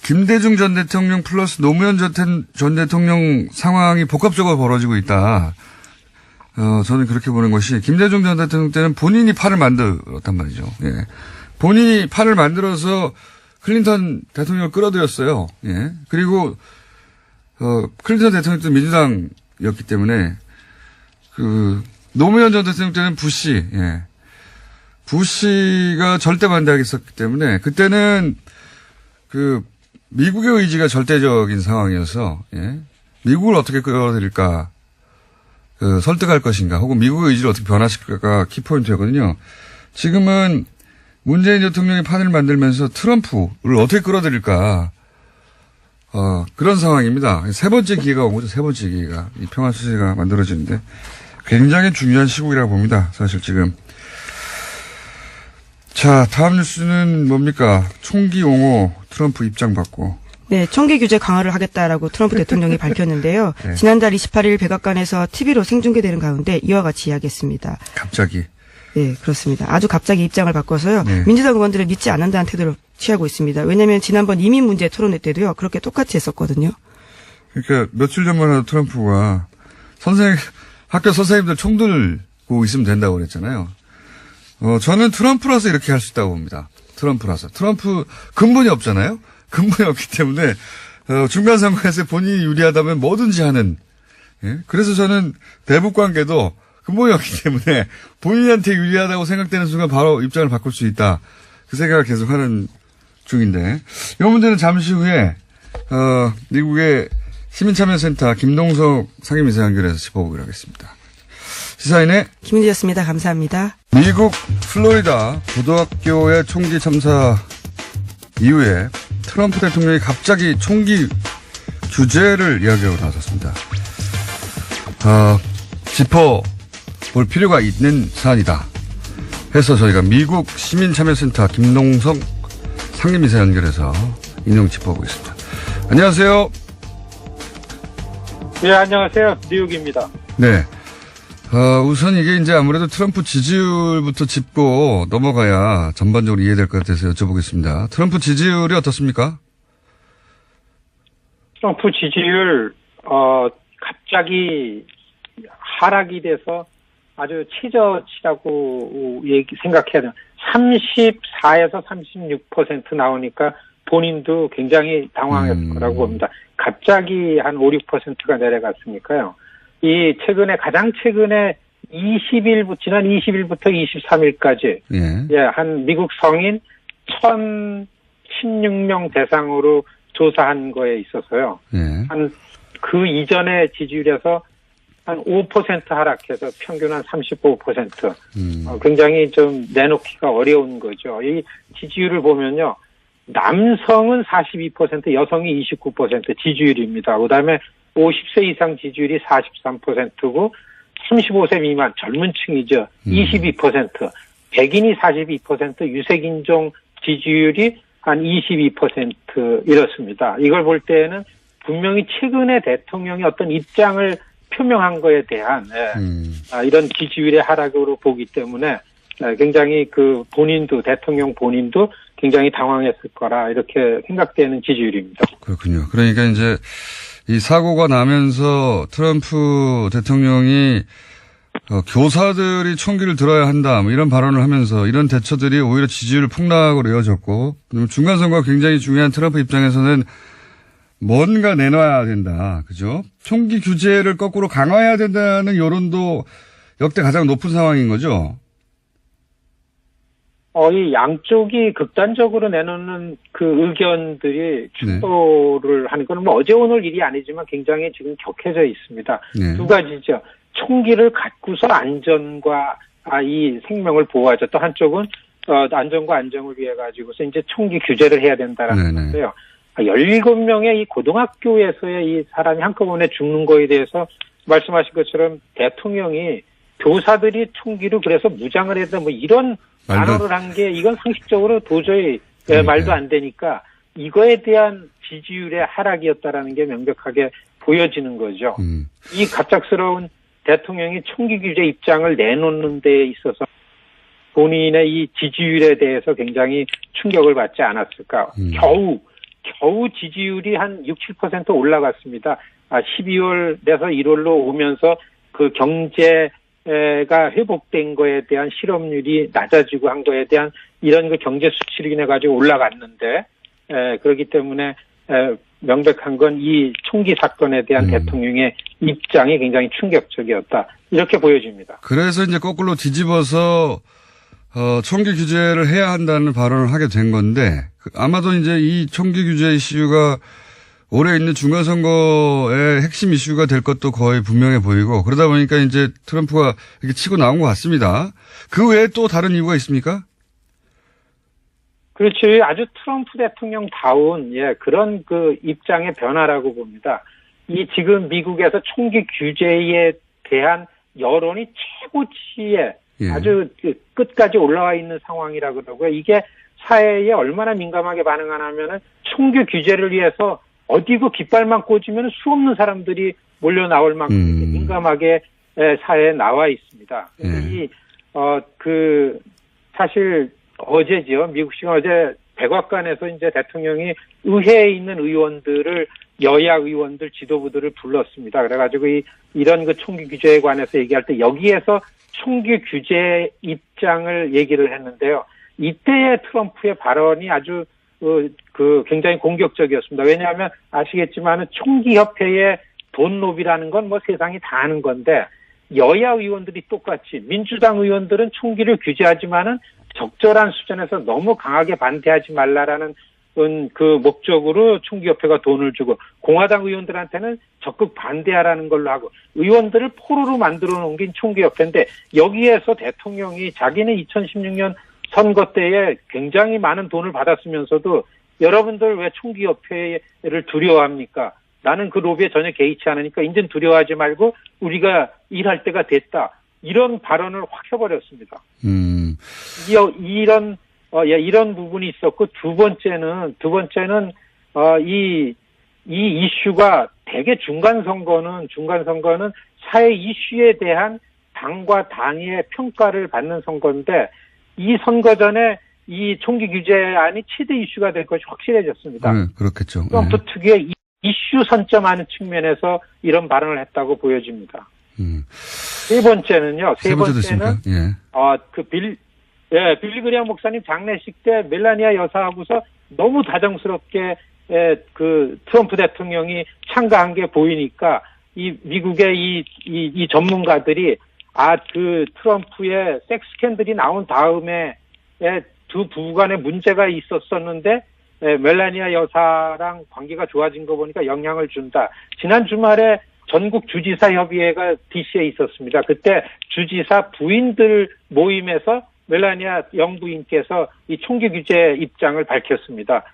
S1: 김대중 전 대통령 플러스 노무현 전 대통령 상황이 복합적으로 벌어지고 있다. 저는 그렇게 보는 것이, 김대중 전 대통령 때는 본인이 팔을 만들었단 말이죠. 예. 본인이 팔을 만들어서 클린턴 대통령을 끌어들였어요. 예. 그리고, 클린턴 대통령도 민주당이었기 때문에, 노무현 전 대통령 때는 부시, 예. 부시가 절대 반대하겠었기 때문에, 그때는 미국의 의지가 절대적인 상황이어서, 예. 미국을 어떻게 끌어들일까, 설득할 것인가, 혹은 미국의 의지를 어떻게 변화시킬까가 키포인트였거든요. 지금은 문재인 대통령이 판을 만들면서 트럼프를 어떻게 끌어들일까, 그런 상황입니다. 세 번째 기회가 온 거죠. 세 번째 기회가. 이 평화 수세가 만들어지는데 굉장히 중요한 시국이라고 봅니다. 사실 지금. 자, 다음 뉴스는 뭡니까? 총기 옹호 트럼프 입장 받고.
S2: 네, 총기 규제 강화를 하겠다라고 트럼프 대통령이 밝혔는데요.
S1: 네.
S2: 지난달 28일 백악관에서 TV로 생중계되는 가운데 이와 같이 이야기했습니다.
S1: 갑자기.
S2: 네, 그렇습니다. 아주 갑자기 입장을 바꿔서요.
S1: 네.
S2: 민주당 의원들을 믿지 않는다는 태도를 취하고 있습니다. 왜냐하면 지난번 이민 문제 토론회 때도요. 그렇게 똑같이 했었거든요.
S1: 그러니까 며칠 전만 해도 트럼프가 학교 선생님들 총 들고 있으면 된다고 그랬잖아요. 저는 트럼프라서 이렇게 할 수 있다고 봅니다. 트럼프 근본이 없잖아요. 근본이 없기 때문에 중간 선거에서 본인이 유리하다면 뭐든지 하는. 예? 그래서 저는 대북 관계도 근본이 없기 때문에 본인한테 유리하다고 생각되는 순간 바로 입장을 바꿀 수 있다. 그 생각을 계속 하는 중인데, 이 문제는 잠시 후에 미국의 시민참여센터 김동석 상임이사 연결해서 짚어보기로 하겠습니다. 시사인의
S2: 김은지였습니다. 감사합니다.
S1: 미국 플로리다 고등학교의 총기 참사 이후에 트럼프 대통령이 갑자기 총기 규제를 이야기하고 나섰습니다. 짚어볼 필요가 있는 사안이다 해서 저희가 미국 시민참여센터 김동석 상임이사 연결해서 인용 짚어보겠습니다. 안녕하세요.
S3: 네, 안녕하세요. 뉴욕입니다.
S1: 네. 우선 이게 이제 아무래도 트럼프 지지율부터 짚고 넘어가야 전반적으로 이해될 것 같아서 여쭤보겠습니다. 트럼프 지지율이 어떻습니까?
S3: 트럼프 지지율, 갑자기 하락이 돼서 아주 최저치라고 생각해야 돼요. 34에서 36% 나오니까 본인도 굉장히 당황했을 거라고 봅니다. 갑자기 한 5, 6%가 내려갔으니까요. 가장 최근에 지난 20일부터 23일까지, 한 미국 성인 1,016명 대상으로 조사한 거에 있어서요. 그 이전의 지지율에서 한 5% 하락해서 평균 한 35%. 굉장히 좀 내놓기가 어려운 거죠. 이 지지율을 보면요. 남성은 42%, 여성이 29% 지지율입니다. 그 다음에 50세 이상 지지율이 43%고 35세 미만 젊은 층이죠. 22%, 백인이 42%, 유색인종 지지율이 한 22% 이렇습니다. 이걸 볼 때는 분명히 최근에 대통령이 어떤 입장을 표명한 거에 대한 이런 지지율의 하락으로 보기 때문에 굉장히 그 본인도 대통령 본인도 굉장히 당황했을 거라 이렇게 생각되는 지지율입니다.
S1: 그렇군요. 그러니까 이제 이 사고가 나면서 트럼프 대통령이 교사들이 총기를 들어야 한다 뭐 이런 발언을 하면서 이런 대처들이 오히려 지지율 폭락으로 이어졌고 중간선거가 굉장히 중요한 트럼프 입장에서는 뭔가 내놔야 된다. 그죠? 총기 규제를 거꾸로 강화해야 된다는 여론도 역대 가장 높은 상황인 거죠?
S3: 이 양쪽이 극단적으로 내놓는 그 의견들이 충돌을 하는 건 뭐 어제 오늘 일이 아니지만 굉장히 지금 격해져 있습니다.
S1: 네.
S3: 두 가지죠. 총기를 갖고서 안전과 이 생명을 보호하자. 또 한쪽은 안전과 안정을 위해 가지고서 이제 총기 규제를 해야 된다라는 건데요. 17명의 이 고등학교에서의 이 사람이 한꺼번에 죽는 거에 대해서 말씀하신 것처럼 대통령이 교사들이 총기로 그래서 무장을 해서 뭐 이런 단어를 한 게 이건 상식적으로 도저히 말도 안 되니까 이거에 대한 지지율의 하락이었다라는 게 명백하게 보여지는 거죠. 이 갑작스러운 대통령이 총기 규제 입장을 내놓는 데 있어서 본인의 이 지지율에 대해서 굉장히 충격을 받지 않았을까. 겨우 지지율이 한 6, 7% 올라갔습니다. 12월에서 1월로 오면서 그 경제가 회복된 거에 대한 실업률이 낮아지고 한 거에 대한 이런 그 경제 수치로 인해 가지고 올라갔는데 그렇기 때문에 명백한 건 이 총기 사건에 대한 대통령의 입장이 굉장히 충격적이었다. 이렇게 보여집니다.
S1: 그래서 이제 거꾸로 뒤집어서 총기 규제를 해야 한다는 발언을 하게 된 건데 아마도 이제 이 총기 규제 이슈가 올해 있는 중간선거의 핵심 이슈가 될 것도 거의 분명해 보이고 그러다 보니까 이제 트럼프가 이렇게 치고 나온 것 같습니다. 그 외에 또 다른 이유가 있습니까?
S3: 그렇지. 아주 트럼프 대통령다운 그런 그 입장의 변화라고 봅니다. 이 지금 미국에서 총기 규제에 대한 여론이 최고치에 아주 끝까지 올라와 있는 상황이라 그러고요. 이게 사회에 얼마나 민감하게 반응하냐면은 총기 규제를 위해서 어디고 깃발만 꽂으면 수없는 사람들이 몰려 나올 만큼 민감하게 사회에 나와 있습니다. 사실 어제죠. 미국 시간 어제 백악관에서 이제 대통령이 의회에 있는 의원들을 여야 의원들 지도부들을 불렀습니다. 그래가지고 이런 그 총기 규제에 관해서 얘기할 때 여기에서 총기 규제 입장을 얘기를 했는데요. 이때의 트럼프의 발언이 아주 굉장히 공격적이었습니다. 왜냐하면 아시겠지만은 총기협회의 돈로비라는 건 뭐 세상이 다 아는 건데 여야 의원들이 똑같이 민주당 의원들은 총기를 규제하지만은 적절한 수준에서 너무 강하게 반대하지 말라라는 그 목적으로 총기협회가 돈을 주고 공화당 의원들한테는 적극 반대하라는 걸로 하고 의원들을 포로로 만들어 놓은 게 총기협회인데 여기에서 대통령이 자기는 2016년 선거 때에 굉장히 많은 돈을 받았으면서도 여러분들 왜 총기협회를 두려워합니까? 나는 그 로비에 전혀 개의치 않으니까 이제는 두려워하지 말고 우리가 일할 때가 됐다. 이런 발언을 확 해버렸습니다. 이런 부분이 있었고 두 번째는 이 이슈가 대개 중간 선거는 사회 이슈에 대한 당과 당의 평가를 받는 선거인데 이 선거 전에 이 총기 규제안이 최대 이슈가 될 것이 확실해졌습니다.
S1: 그렇겠죠.
S3: 트럼프 특유의 이슈 선점하는 측면에서 이런 발언을 했다고 보여집니다. 세 번째는 빌리 그레이엄 목사님 장례식 때 멜라니아 여사하고서 너무 다정스럽게 그 트럼프 대통령이 참가한 게 보이니까 이 미국의 이 전문가들이 그 트럼프의 섹스 스캔들이 나온 다음에 두 부부 간에 문제가 있었었는데 멜라니아 여사랑 관계가 좋아진 거 보니까 영향을 준다. 지난 주말에 전국 주지사 협의회가 DC에 있었습니다. 그때 주지사 부인들 모임에서 멜라니아 영부인께서 이 총기 규제 입장을 밝혔습니다.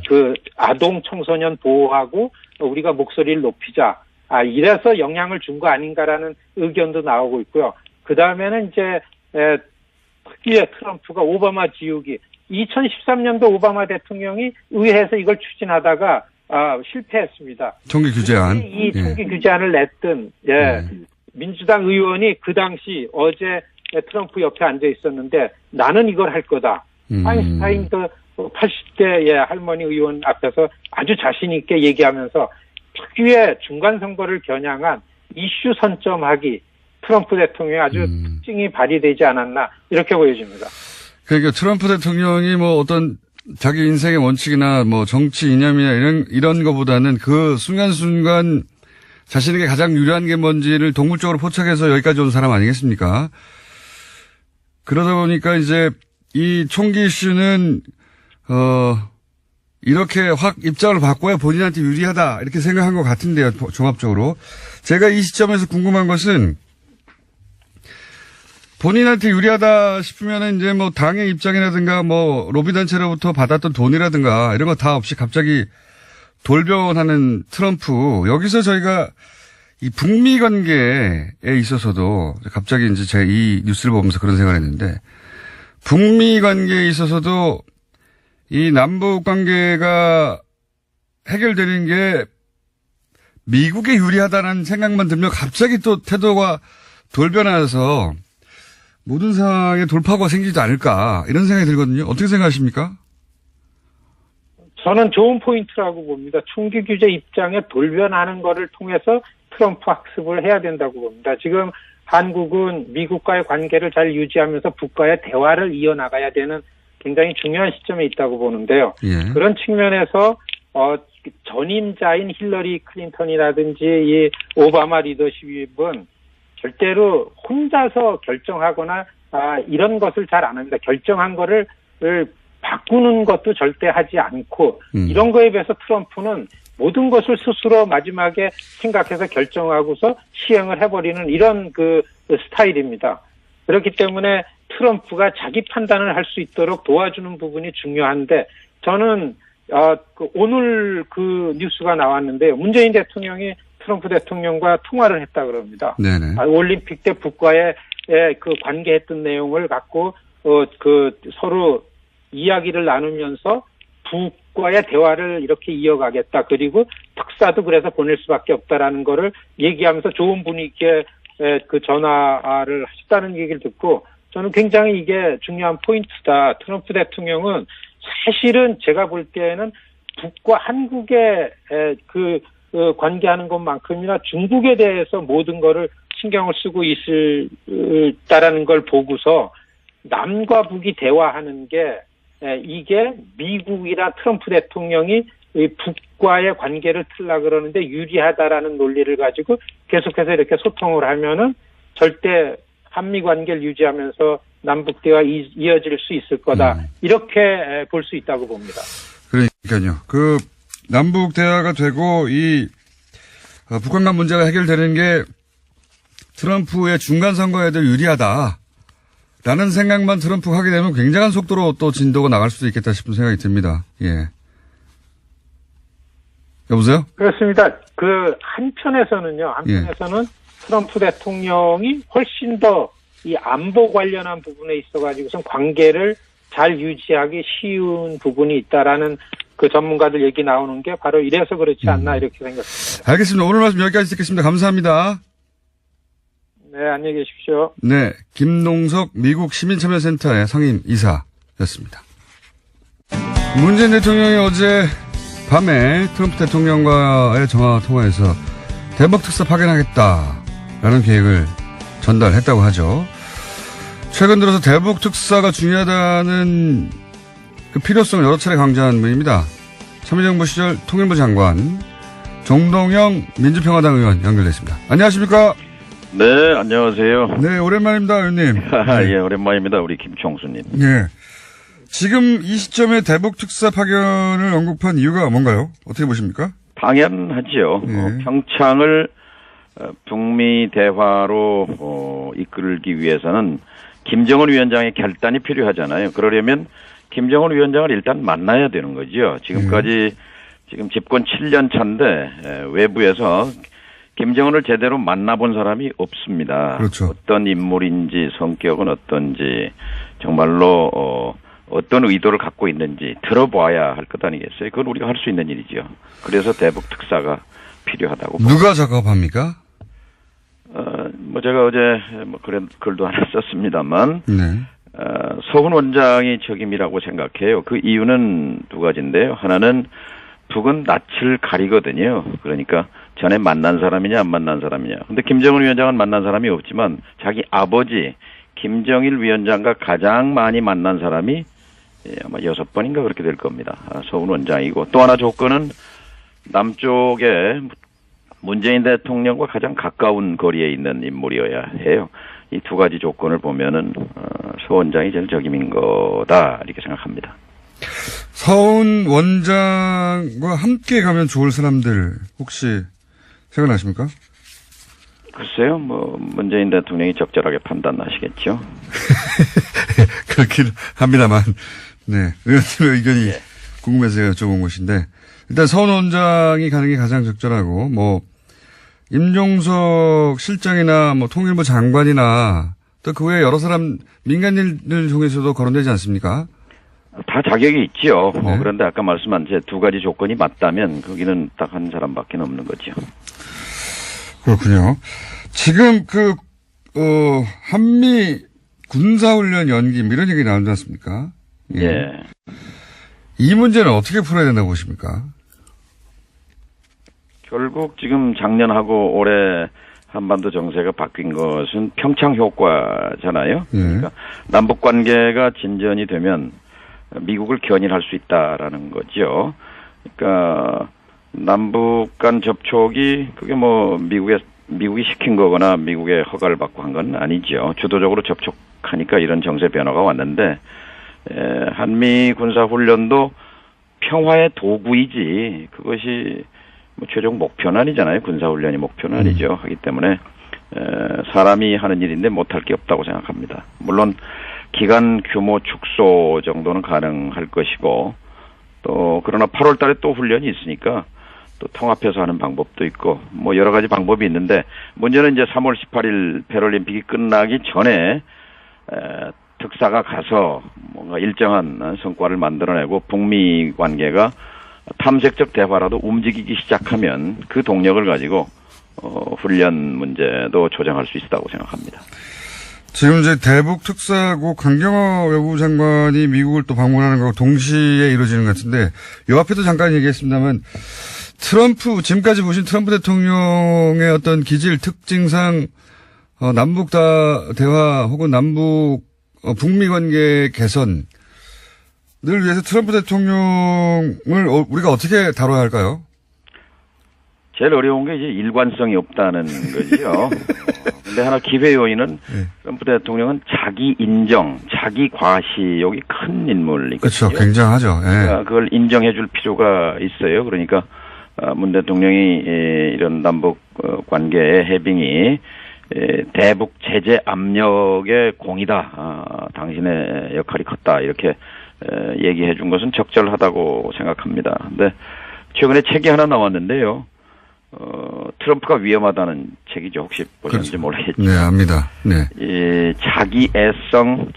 S3: 그 아동 청소년 보호하고 우리가 목소리를 높이자. 이래서 영향을 준 거 아닌가라는 의견도 나오고 있고요. 그 다음에는 이제 특유의 트럼프가 오바마 지우기 2013년도 오바마 대통령이 의회에서 이걸 추진하다가 실패했습니다.
S1: 총기 규제안.
S3: 이 총기 규제안을 냈던 민주당 의원이 그 당시 어제 트럼프 옆에 앉아 있었는데 나는 이걸 할 거다. 아인슈타인 80대의 할머니 의원 앞에서 아주 자신 있게 얘기하면서 특유의 중간 선거를 겨냥한 이슈 선점하기 트럼프 대통령의 아주 특징이 발휘되지 않았나 이렇게 보여집니다.
S1: 그러니까 트럼프 대통령이 뭐 어떤 자기 인생의 원칙이나 뭐 정치 이념이나 이런 거보다는 그 순간순간 자신에게 가장 유리한 게 뭔지를 동물적으로 포착해서 여기까지 온 사람 아니겠습니까? 그러다 보니까 이제 이 총기 이슈는 이렇게 확 입장을 바꿔야 본인한테 유리하다 이렇게 생각한 것 같은데요. 종합적으로. 제가 이 시점에서 궁금한 것은 본인한테 유리하다 싶으면은 이제 뭐 당의 입장이라든가 뭐 로비단체로부터 받았던 돈이라든가 이런 거 다 없이 갑자기 돌변하는 트럼프. 여기서 저희가 이 북미 관계에 있어서도 갑자기 이제 제가 이 뉴스를 보면서 그런 생각을 했는데 북미 관계에 있어서도 이 남북 관계가 해결되는 게 미국에 유리하다는 생각만 들면 갑자기 또 태도가 돌변해서 모든 상황에 돌파구가 생기지 않을까 이런 생각이 들거든요. 어떻게 생각하십니까?
S3: 저는 좋은 포인트라고 봅니다. 총기 규제 입장에 돌변하는 거를 통해서 트럼프 학습을 해야 된다고 봅니다. 지금 한국은 미국과의 관계를 잘 유지하면서 북과의 대화를 이어나가야 되는 굉장히 중요한 시점에 있다고 보는데요.
S1: 예.
S3: 그런 측면에서 전임자인 힐러리 클린턴이라든지 이 오바마 리더십은 절대로 혼자서 결정하거나 이런 것을 잘 안 합니다. 결정한 거를 바꾸는 것도 절대 하지 않고 이런 거에 비해서 트럼프는 모든 것을 스스로 마지막에 생각해서 결정하고서 시행을 해버리는 이런 그 스타일입니다. 그렇기 때문에 트럼프가 자기 판단을 할 수 있도록 도와주는 부분이 중요한데 저는 오늘 그 뉴스가 나왔는데요. 문재인 대통령이 트럼프 대통령과 통화를 했다 그럽니다.
S1: 네네.
S3: 올림픽 때 북과의 그 관계했던 내용을 갖고 서로 이야기를 나누면서 북과의 대화를 이렇게 이어가겠다. 그리고 특사도 그래서 보낼 수밖에 없다라는 거를 얘기하면서 좋은 분위기에 그 전화를 하셨다는 얘기를 듣고 저는 굉장히 이게 중요한 포인트다. 트럼프 대통령은 사실은 제가 볼 때에는 북과 한국의 관계하는 것만큼이나 중국에 대해서 모든 거를 신경을 쓰고 있다라는 걸 보고서 남과 북이 대화하는 게 이게 미국이나 트럼프 대통령이 북과의 관계를 틀라 그러는데 유리하다라는 논리를 가지고 계속해서 이렇게 소통을 하면은 절대 한미 관계를 유지하면서 남북 대화 이어질 수 있을 거다. 이렇게 볼 수 있다고 봅니다.
S1: 그러니까요. 그 남북 대화가 되고 이 북한 간 문제가 해결되는 게 트럼프의 중간 선거에도 유리하다. 라는 생각만 트럼프가 하게 되면 굉장한 속도로 또 진도가 나갈 수도 있겠다 싶은 생각이 듭니다. 예. 여보세요?
S3: 그렇습니다. 한편에서는 트럼프 대통령이 훨씬 더 이 안보 관련한 부분에 있어가지고선 관계를 잘 유지하기 쉬운 부분이 있다라는 그 전문가들 얘기 나오는 게 바로 이래서 그렇지 않나 이렇게 생각합니다.
S1: 알겠습니다. 오늘 말씀 여기까지 듣겠습니다. 감사합니다.
S3: 네, 안녕히 계십시오.
S1: 네, 김농석 미국 시민참여센터의 상임 이사였습니다. 문재인 대통령이 어제 밤에 트럼프 대통령과의 전화통화에서 대북특사 파견하겠다라는 계획을 전달했다고 하죠. 최근 들어서 대북특사가 중요하다는 그 필요성을 여러 차례 강조한 분입니다. 참여정부 시절 통일부 장관 정동영 민주평화당 의원 연결됐습니다. 안녕하십니까?
S4: 네, 안녕하세요.
S1: 네, 오랜만입니다, 의원님.
S4: 예, 오랜만입니다, 우리 김총수님.
S1: 예. 지금 이 시점에 대북특사 파견을 언급한 이유가 뭔가요? 어떻게 보십니까?
S4: 당연하지요.
S1: 예.
S4: 평창을 북미 대화로 이끌기 위해서는 김정은 위원장의 결단이 필요하잖아요. 그러려면 김정은 위원장을 일단 만나야 되는 거죠. 지금까지 지금 집권 7년 차인데 외부에서 김정은을 제대로 만나본 사람이 없습니다.
S1: 그렇죠.
S4: 어떤 인물인지 성격은 어떤지 정말로 어떤 의도를 갖고 있는지 들어봐야 할 것 아니겠어요? 그건 우리가 할 수 있는 일이죠. 그래서 대북 특사가 필요하다고.
S1: 누가 작업합니까?
S4: 뭐 제가 어제 글도 하나 썼습니다만,
S1: 네.
S4: 서훈 원장이 적임이라고 생각해요. 그 이유는 두 가지인데요. 하나는 북은 낯을 가리거든요. 그러니까 전에 만난 사람이냐 안 만난 사람이냐. 근데 김정은 위원장은 만난 사람이 없지만 자기 아버지 김정일 위원장과 가장 많이 만난 사람이 아마 6번인가 그렇게 될 겁니다. 서훈 원장이고, 또 하나 조건은 남쪽에 문재인 대통령과 가장 가까운 거리에 있는 인물이어야 해요. 이 두 가지 조건을 보면은 서 원장이 제일 적임인 거다 이렇게 생각합니다.
S1: 서훈 원장과 함께 가면 좋을 사람들 혹시 생각나십니까?
S4: 글쎄요, 뭐 문재인 대통령이 적절하게 판단하시겠죠.
S1: 그렇긴 합니다만, 네, 의원님의 의견이 궁금해서 여쭤본 것인데, 일단 서훈 원장이 가는 게 가장 적절하고, 뭐 임종석 실장이나 뭐 통일부 장관이나 또 그 외에 여러 사람 민간인들 중에서도 거론되지 않습니까?
S4: 다 자격이 있죠.
S1: 네.
S4: 그런데 아까 말씀한 제 두 가지 조건이 맞다면 거기는 딱 한 사람밖에 없는 거죠.
S1: 그렇군요. 지금 한미 군사훈련 연기 이런 얘기 나오지 않습니까?
S4: 예.
S1: 이 문제는 어떻게 풀어야 된다고 보십니까?
S4: 결국 지금 작년하고 올해 한반도 정세가 바뀐 것은 평창 효과잖아요. 그러니까 남북 관계가 진전이 되면 미국을 견인할 수 있다라는 거죠. 그러니까 남북 간 접촉이 그게 뭐 미국이 시킨 거거나 미국의 허가를 받고 한 건 아니죠. 주도적으로 접촉하니까 이런 정세 변화가 왔는데, 한미 군사 훈련도 평화의 도구이지 그것이 뭐 최종 목표는 아니잖아요. 군사 훈련이 목표는 아니죠. 하기 때문에 사람이 하는 일인데 못할 게 없다고 생각합니다. 물론 기간 규모 축소 정도는 가능할 것이고, 또 그러나 8월 달에 또 훈련이 있으니까 또 통합해서 하는 방법도 있고 뭐 여러 가지 방법이 있는데, 문제는 이제 3월 18일 패럴림픽이 끝나기 전에 특사가 가서 뭔가 일정한 성과를 만들어내고 북미 관계가 탐색적 대화라도 움직이기 시작하면 그 동력을 가지고 훈련 문제도 조정할 수 있다고 생각합니다.
S1: 지금 이제 대북 특사고 강경화 외무부 장관이 미국을 또 방문하는 거하고 동시에 이루어지는 것 같은데, 요 앞에도 잠깐 얘기했습니다만 지금까지 보신 트럼프 대통령의 어떤 기질 특징상 남북 대화 혹은 북미 관계 개선을 위해서 트럼프 대통령을 우리가 어떻게 다뤄야 할까요?
S4: 제일 어려운 게 이제 일관성이 없다는 거지요. 근데 하나 기회 요인은 트럼프 대통령은 자기 인정, 자기 과시욕이 큰 인물이거든요.
S1: 그렇죠. 굉장하죠.
S4: 그러니까 그걸 인정해 줄 필요가 있어요. 그러니까 문 대통령이 이런 남북 관계의 해빙이 대북 제재 압력의 공이다. 당신의 역할이 컸다. 이렇게 얘기해 준 것은 적절하다고 생각합니다. 근데 최근에 책이 하나 나왔는데요. 트럼프가 위험하다는 책이죠. 혹시 보셨는지
S1: 그렇죠.
S4: 모르겠죠.
S1: 네, 압니다. 네.
S4: 이 자기애성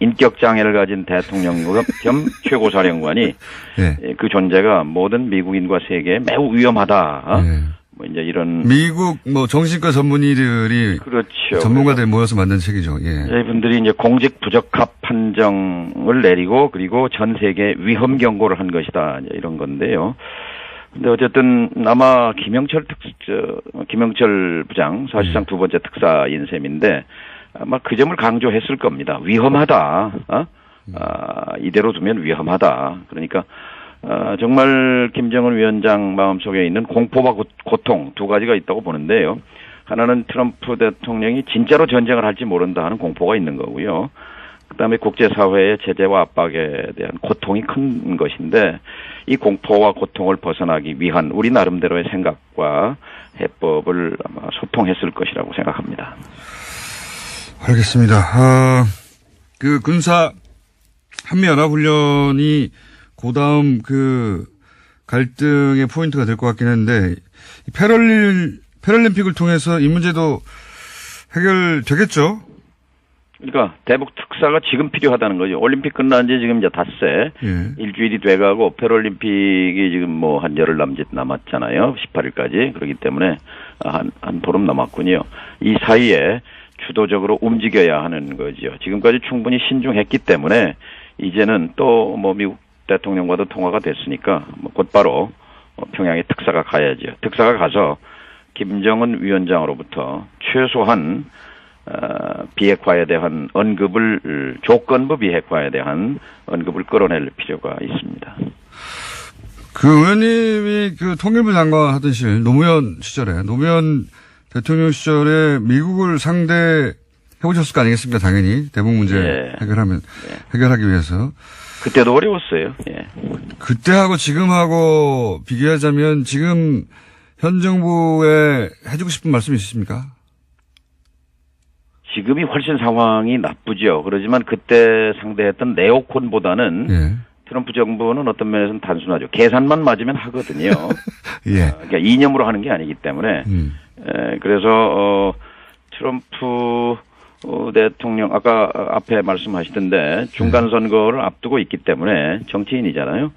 S4: 인격 장애를 가진 대통령 겸 최고사령관이
S1: 네.
S4: 그 존재가 모든 미국인과 세계에 매우 위험하다.
S1: 네.
S4: 뭐 이제 이런
S1: 미국 정신과 전문의들이
S4: 그렇죠.
S1: 전문가들이 모여서 만든 책이죠. 예.
S4: 이분들이 이제 공직 부적합 판정을 내리고 그리고 전 세계에 위험 경고를 한 것이다. 이제 이런 건데요. 근데 어쨌든 아마 김영철 부장 사실상 두 번째 특사인 셈인데 아마 그 점을 강조했을 겁니다. 위험하다. 이대로 두면 위험하다. 그러니까 정말 김정은 위원장 마음속에 있는 공포와 고통 두 가지가 있다고 보는데요. 하나는 트럼프 대통령이 진짜로 전쟁을 할지 모른다 하는 공포가 있는 거고요. 그다음에 국제사회의 제재와 압박에 대한 고통이 큰 것인데, 이 공포와 고통을 벗어나기 위한 우리 나름대로의 생각과 해법을 아마 소통했을 것이라고 생각합니다.
S1: 알겠습니다. 그 한미연합훈련이 그다음 갈등의 포인트가 될 것 같긴 한데, 패럴림픽을 통해서 이 문제도 해결되겠죠?
S4: 그러니까 대북 특사가 지금 필요하다는 거죠. 올림픽 끝난 지 지금 이제 닷새
S1: 예.
S4: 일주일이 돼가고 패럴림픽이 지금 뭐 한 열흘 남짓 남았잖아요. 18일까지. 그렇기 때문에 한 보름 남았군요. 이 사이에 주도적으로 움직여야 하는 거죠. 지금까지 충분히 신중했기 때문에 이제는 또 뭐 미국 대통령과도 통화가 됐으니까 뭐 곧바로 평양에 특사가 가야죠. 특사가 가서 김정은 위원장으로부터 최소한 비핵화에 대한 언급을 조건부 비핵화에 대한 언급을 끌어낼 필요가 있습니다.
S1: 그 의원님이 그 통일부 장관 하던 시절 노무현 시절에 노무현 대통령 시절에 미국을 상대해 보셨을 거 아니겠습니까? 당연히 대북 문제
S4: 예.
S1: 해결하기 위해서.
S4: 그때도 어려웠어요. 예.
S1: 그때하고 지금하고 비교하자면 지금 현 정부에 해주고 싶은 말씀 있으십니까?
S4: 지금이 훨씬 상황이 나쁘죠. 그렇지만 그때 상대했던 네오콘보다는
S1: 예.
S4: 트럼프 정부는 어떤 면에서는 단순하죠. 계산만 맞으면 하거든요.
S1: 예.
S4: 그러니까 이념으로 하는 게 아니기 때문에. 그래서 트럼프 대통령 아까 앞에 말씀하시던데 중간 선거를 앞두고 있기 때문에 정치인이잖아요.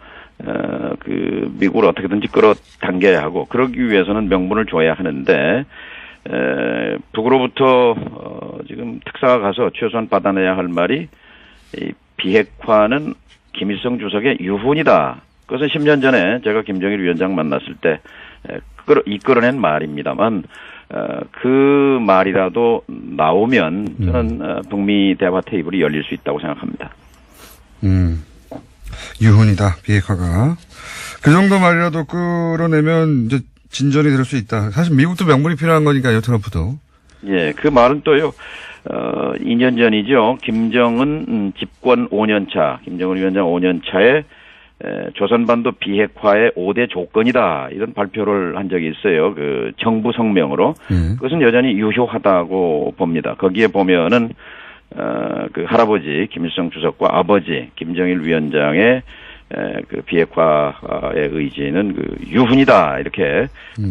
S4: 그 미국을 어떻게든지 끌어당겨야 하고 그러기 위해서는 명분을 줘야 하는데 북으로부터 지금 특사가 가서 최소한 받아내야 할 말이 이 비핵화는 김일성 주석의 유훈이다. 그것은 10년 전에 제가 김정일 위원장 만났을 때 이끌어낸 말입니다만 그 말이라도 나오면 저는 북미 대화 테이블이 열릴 수 있다고 생각합니다.
S1: 유훈이다, 비핵화가. 그 정도 말이라도 끌어내면 이제 진전이 될 수 있다. 사실 미국도 명분이 필요한 거니까요, 트럼프도.
S4: 예, 그 말은 또요, 2년 전이죠. 김정은 집권 5년 차, 김정은 위원장 5년 차에 조선반도 비핵화의 5대 조건이다. 이런 발표를 한 적이 있어요. 그 정부 성명으로. 그것은 여전히 유효하다고 봅니다. 거기에 보면은, 그 할아버지 김일성 주석과 아버지 김정일 위원장의 그 비핵화의 의지는 그 유훈이다. 이렇게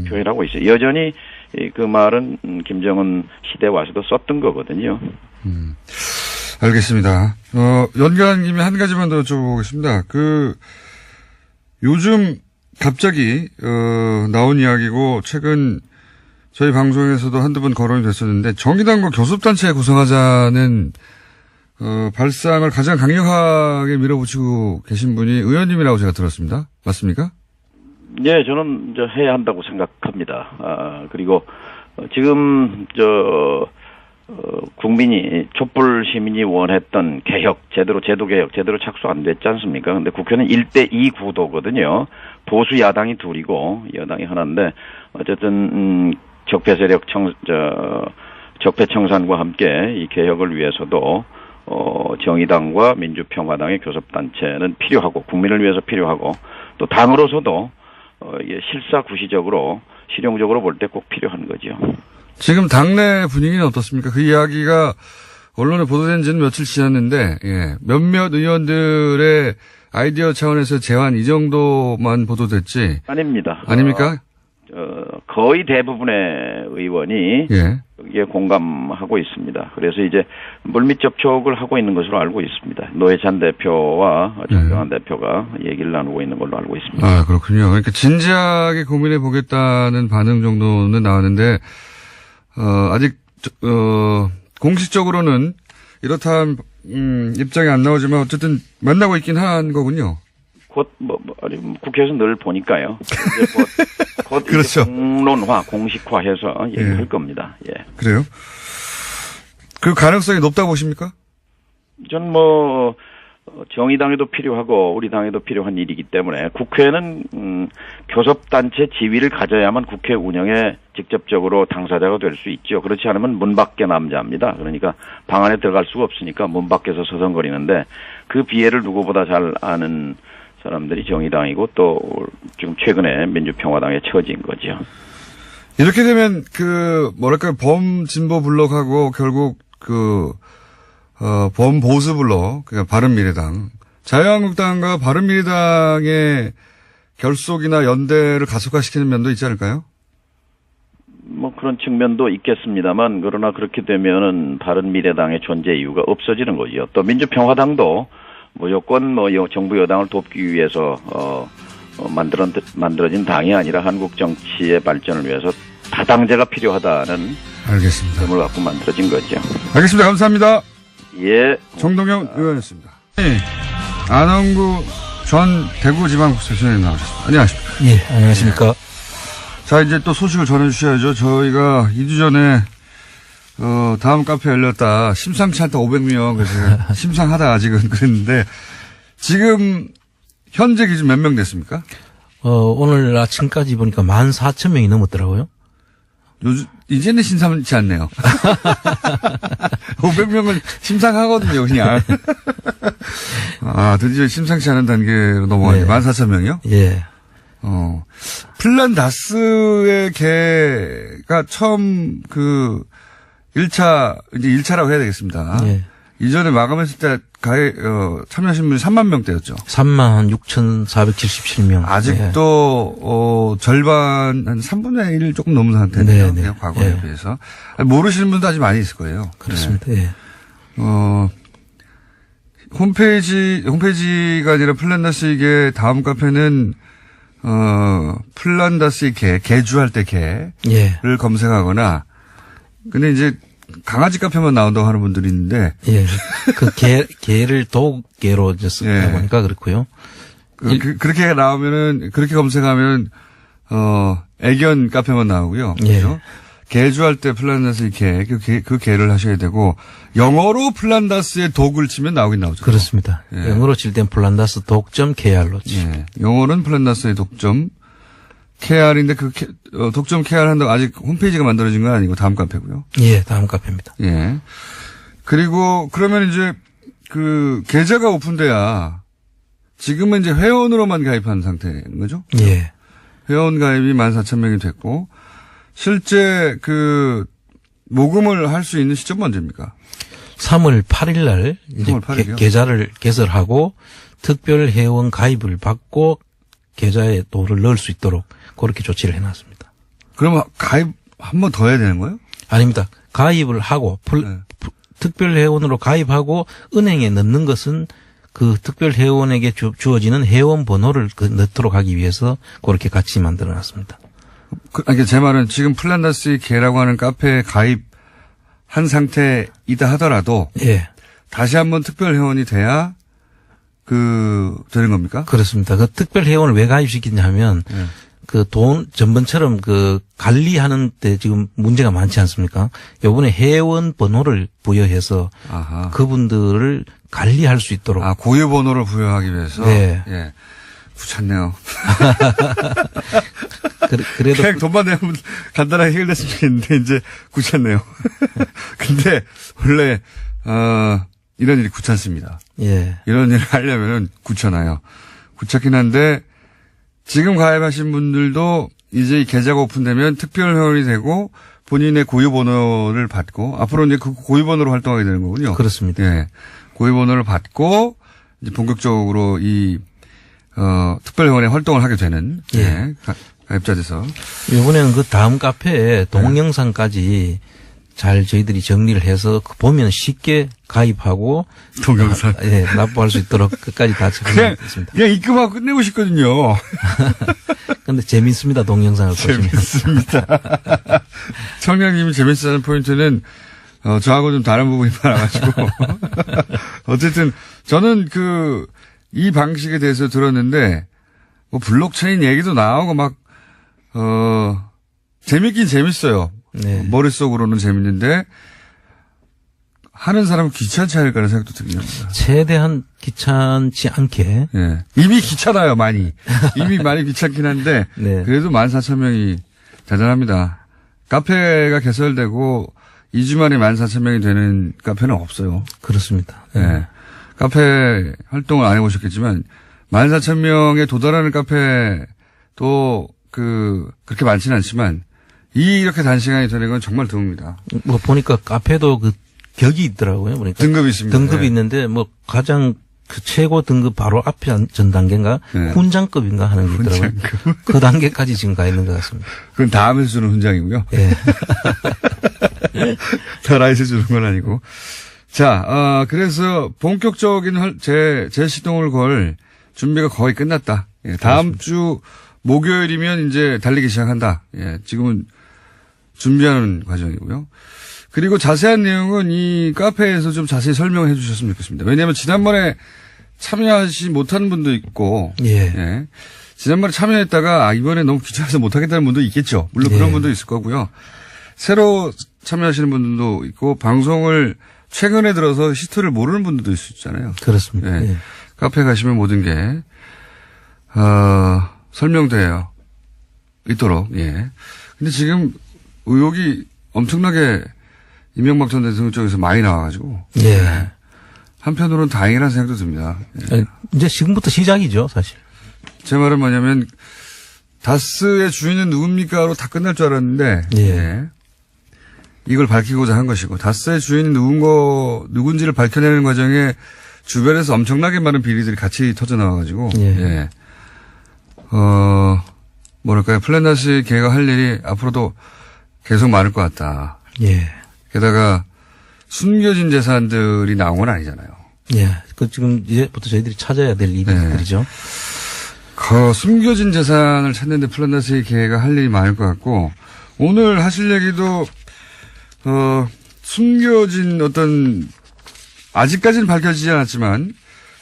S4: 표현하고 있어요. 여전히 그 말은 김정은 시대에 와서도 썼던 거거든요.
S1: 알겠습니다. 연결한 김에 한 가지만 더 여쭤보겠습니다. 요즘 갑자기, 나온 이야기고, 최근 저희 방송에서도 한두 번 거론이 됐었는데, 정의당과 교섭단체 구성하자는, 발상을 가장 강력하게 밀어붙이고 계신 분이 의원님이라고 제가 들었습니다. 맞습니까?
S4: 예, 저는 해야 한다고 생각합니다. 그리고 지금 국민이 촛불 시민이 원했던 개혁, 제도 개혁, 제대로 착수 안 됐지 않습니까? 근데 국회는 1대2 구도거든요. 보수 야당이 둘이고 여당이 하나인데 어쨌든 적폐 세력 적폐 청산과 함께 이 개혁을 위해서도 정의당과 민주평화당의 교섭단체는 필요하고 국민을 위해서 필요하고 또 당으로서도 이게 실사구시적으로 실용적으로 볼 때 꼭 필요한 거죠.
S1: 지금 당내 분위기는 어떻습니까? 그 이야기가 언론에 보도된 지는 며칠 지났는데, 예. 몇몇 의원들의 아이디어 차원에서 제안 이 정도만 보도됐지.
S4: 아닙니다.
S1: 아닙니까?
S4: 거의 대부분의 의원이
S1: 예.
S4: 여기에 공감하고 있습니다. 그래서 이제 물밑 접촉을 하고 있는 것으로 알고 있습니다. 노회찬 대표와 정경환 대표가 얘기를 나누고 있는 걸로 알고 있습니다.
S1: 아, 그렇군요. 그러니까 진지하게 고민해 보겠다는 반응 정도는 나왔는데, 아직, 공식적으로는 이렇다는, 입장이 안 나오지만 어쨌든 만나고 있긴 한 거군요.
S4: 곧, 국회에서 늘 보니까요. 이제 곧
S1: 그렇죠.
S4: 공론화, 공식화해서 얘기할 겁니다. 예.
S1: 그래요? 그 가능성이 높다고 보십니까?
S4: 전 정의당에도 필요하고 우리 당에도 필요한 일이기 때문에 국회는 교섭단체 지위를 가져야만 국회 운영에 직접적으로 당사자가 될 수 있죠. 그렇지 않으면 문 밖에 남자입니다. 그러니까 방 안에 들어갈 수가 없으니까 문 밖에서 서성거리는데 그 비애를 누구보다 잘 아는 사람들이 정의당이고 또 지금 최근에 민주평화당에 처진 거죠.
S1: 이렇게 되면 범진보 블록하고 결국 범보수 블록, 그러니까 바른미래당, 자유한국당과 바른미래당의 결속이나 연대를 가속화시키는 면도 있지 않을까요?
S4: 뭐 그런 측면도 있겠습니다만 그러나 그렇게 되면은 바른미래당의 존재 이유가 없어지는 거죠. 또 민주평화당도 무조건 정부 여당을 돕기 위해서 만들어진 당이 아니라 한국 정치의 발전을 위해서 다당제가 필요하다는
S1: 알겠습니다.
S4: 점을 갖고 만들어진 거죠.
S1: 알겠습니다. 감사합니다.
S4: 예.
S1: 정동영 의원이었습니다. 네. 안원구 전 대구지방법원장 선생님 나오셨습니다. 안녕하십니까.
S5: 예, 안녕하십니까.
S1: 자, 이제 또 소식을 전해주셔야죠. 저희가 2주 전에, 다음 카페 열렸다. 심상치 않다 500명. 그래서 심상하다 아직은 그랬는데, 지금, 현재 기준 몇 명 됐습니까?
S5: 오늘 아침까지 보니까 14,000명이 넘었더라고요.
S1: 요즘, 이제는 심상치 않네요. 500명은 심상하거든요, 그냥. 아, 드디어 심상치 않은 단계로 넘어가네.
S5: 네.
S1: 14,000명이요?
S5: 예.
S1: 플란다스의 개가 처음 1차라고 해야 되겠습니다.
S5: 예.
S1: 이전에 마감했을 때 참여하신 분이 3만 명대였죠.
S5: 36,477명.
S1: 아직도, 절반, 한 3분의 1 조금 넘은 상태네요.
S5: 네, 네.
S1: 그냥 과거에
S5: 예.
S1: 비해서. 모르시는 분도 아직 많이 있을 거예요.
S5: 그렇습니다.
S1: 네.
S5: 예.
S1: 홈페이지가 아니라 플란다스의 다음 카페는, 플란다스의 개주할 때 개를
S5: 예.
S1: 검색하거나, 근데 이제 강아지 카페만 나온다고 하는 분들이 있는데,
S5: 예. 개를 독개로 이제 쓰다
S1: 예.
S5: 보니까 그렇고요.
S1: 그렇게 나오면은, 그렇게 검색하면, 애견 카페만 나오고요.
S5: 예.
S1: 그죠? 개주할 때 플란다스의 그 개를 하셔야 되고, 영어로 플란다스의 독을 치면 나오긴 나오죠.
S5: 그렇습니다.
S1: 예.
S5: 영어로 칠 땐 플란다스 독점 KR로 치죠.
S1: 예. 영어는 플란다스의 독점 KR인데 독점 KR 한다고 아직 홈페이지가 만들어진 건 아니고 다음 카페고요.
S5: 예, 다음 카페입니다.
S1: 예. 그리고 그러면 이제 계좌가 오픈돼야 지금은 이제 회원으로만 가입한 상태인 거죠?
S5: 예.
S1: 회원 가입이 14,000명이 됐고 실제 모금을 할 수 있는 시점은 언제입니까?
S5: 3월 8일 날 이제
S1: 3월 8일이요?
S5: 계좌를 개설하고 특별 회원 가입을 받고 계좌에 돈을 넣을 수 있도록 그렇게 조치를 해놨습니다.
S1: 그러면 가입 한 번 더 해야 되는 거예요?
S5: 아닙니다. 가입을 하고 특별 회원으로 가입하고 은행에 넣는 것은 그 특별 회원에게 주어지는 회원 번호를 넣도록 하기 위해서 그렇게 같이 만들어놨습니다.
S1: 그러니까 제 말은 지금 플란다스의 개라고 하는 카페에 가입한 상태이다 하더라도
S5: 예.
S1: 다시 한번 특별 회원이 돼야 되는 겁니까?
S5: 그렇습니다. 그 특별 회원을 왜 가입시키냐 하면
S1: 예.
S5: 전번처럼 관리하는 때 지금 문제가 많지 않습니까? 요번에 회원 번호를 부여해서
S1: 아하.
S5: 그분들을 관리할 수 있도록.
S1: 아, 고유 번호를 부여하기 위해서?
S5: 네.
S1: 예. 귀찮네요.
S5: 그래도.
S1: 그냥 돈만 내면 간단하게 해결됐으면 좋겠는데, 이제 귀찮네요. 근데, 원래, 이런 일이 귀찮습니다.
S5: 예.
S1: 이런 일을 하려면은 귀찮아요. 귀찮긴 한데, 지금 가입하신 분들도 이제 이 계좌가 오픈되면 특별 회원이 되고 본인의 고유 번호를 받고 앞으로 이제 그 고유 번호로 활동하게 되는 거군요.
S5: 그렇습니다.
S1: 예. 고유 번호를 받고 이제 본격적으로 특별 회원의 활동을 하게 되는
S5: 예.
S1: 가입자 돼서
S5: 이번에는 그 다음 카페에 동영상까지 잘 저희들이 정리를 해서 보면 쉽게 가입하고
S1: 동영상
S5: 예, 납부할 수 있도록 끝까지 다 적용했습니다.
S1: 그냥 입금하고 끝내고 싶거든요.
S5: 근데 재밌습니다. 동영상을 보시면.
S1: 재밌습니다. 청량님이 재밌다는 포인트는 저하고 좀 다른 부분이 많아가지고 어쨌든 저는 이 방식에 대해서 들었는데 뭐 블록체인 얘기도 나오고 막 재밌긴 재밌어요.
S5: 네.
S1: 머릿속으로는 재밌는데 하는 사람은 귀찮지 않을까라는 생각도 들긴 합니다.
S5: 최대한 귀찮지 않게.
S1: 예. 이미 귀찮아요, 많이. 이미 많이 귀찮긴 한데
S5: 네.
S1: 그래도 14,000명이 대단합니다. 카페가 개설되고 2주 만에 14,000명이 되는 카페는 없어요.
S5: 그렇습니다.
S1: 예. 카페 활동을 안 해보셨겠지만 14,000명에 도달하는 카페도 그렇게 많지는 않지만 이렇게 단시간이 되는 건 정말 드뭅니다.
S5: 보니까 카페도 격이 있더라고요. 보니까.
S1: 등급이 있습니다.
S5: 등급이
S1: 네.
S5: 있는데 가장 그 최고 등급 바로 앞에 전 단계인가
S1: 네.
S5: 훈장급인가 하는 게 있더라고요. 그 단계까지 지금 가 있는 것 같습니다.
S1: 그건 다음에서 주는 훈장이고요.
S5: 예.
S1: 더 라이스 주는 건 아니고. 자, 그래서 본격적인 재시동을 걸 준비가 거의 끝났다. 예, 다음 주 목요일이면 이제 달리기 시작한다. 예, 지금은 준비하는 과정이고요. 그리고 자세한 내용은 이 카페에서 좀 자세히 설명해 주셨으면 좋겠습니다. 왜냐하면 지난번에 참여하지 못한 분도 있고,
S5: 예.
S1: 지난번에 참여했다가 이번에 너무 귀찮아서 못하겠다는 분도 있겠죠. 물론
S5: 예.
S1: 그런 분도 있을 거고요. 새로 참여하시는 분들도 있고 방송을 최근에 들어서 히스토리를 모르는 분들도 있을 수 있잖아요.
S5: 그렇습니다.
S1: 예.
S5: 예.
S1: 카페에 가시면 모든 게 설명되어 있도록. 예. 근데 지금 의혹이 엄청나게 이명박 전 대통령 쪽에서 많이 나와가지고.
S5: 예.
S1: 한편으로는 다행이라는 생각도 듭니다. 예.
S5: 이제 지금부터 시작이죠, 사실.
S1: 제 말은 뭐냐면 다스의 주인은 누굽니까로 다 끝날 줄 알았는데
S5: 예.
S1: 이걸 밝히고자 한 것이고 다스의 주인이 누군지를 밝혀내는 과정에 주변에서 엄청나게 많은 비리들이 같이 터져 나와가지고
S5: 예.
S1: 뭐랄까요 플랜다시 걔가 할 일이 앞으로도 계속 많을 것 같다.
S5: 예.
S1: 게다가 숨겨진 재산들이 나온 건 아니잖아요.
S5: 예. 그 지금 이제부터 저희들이 찾아야 될 일들이죠.
S1: 그 숨겨진 재산을 찾는데 플란다스의 계획가 할 일이 많을 것 같고 오늘 하실 얘기도 숨겨진 어떤 아직까지는 밝혀지지 않았지만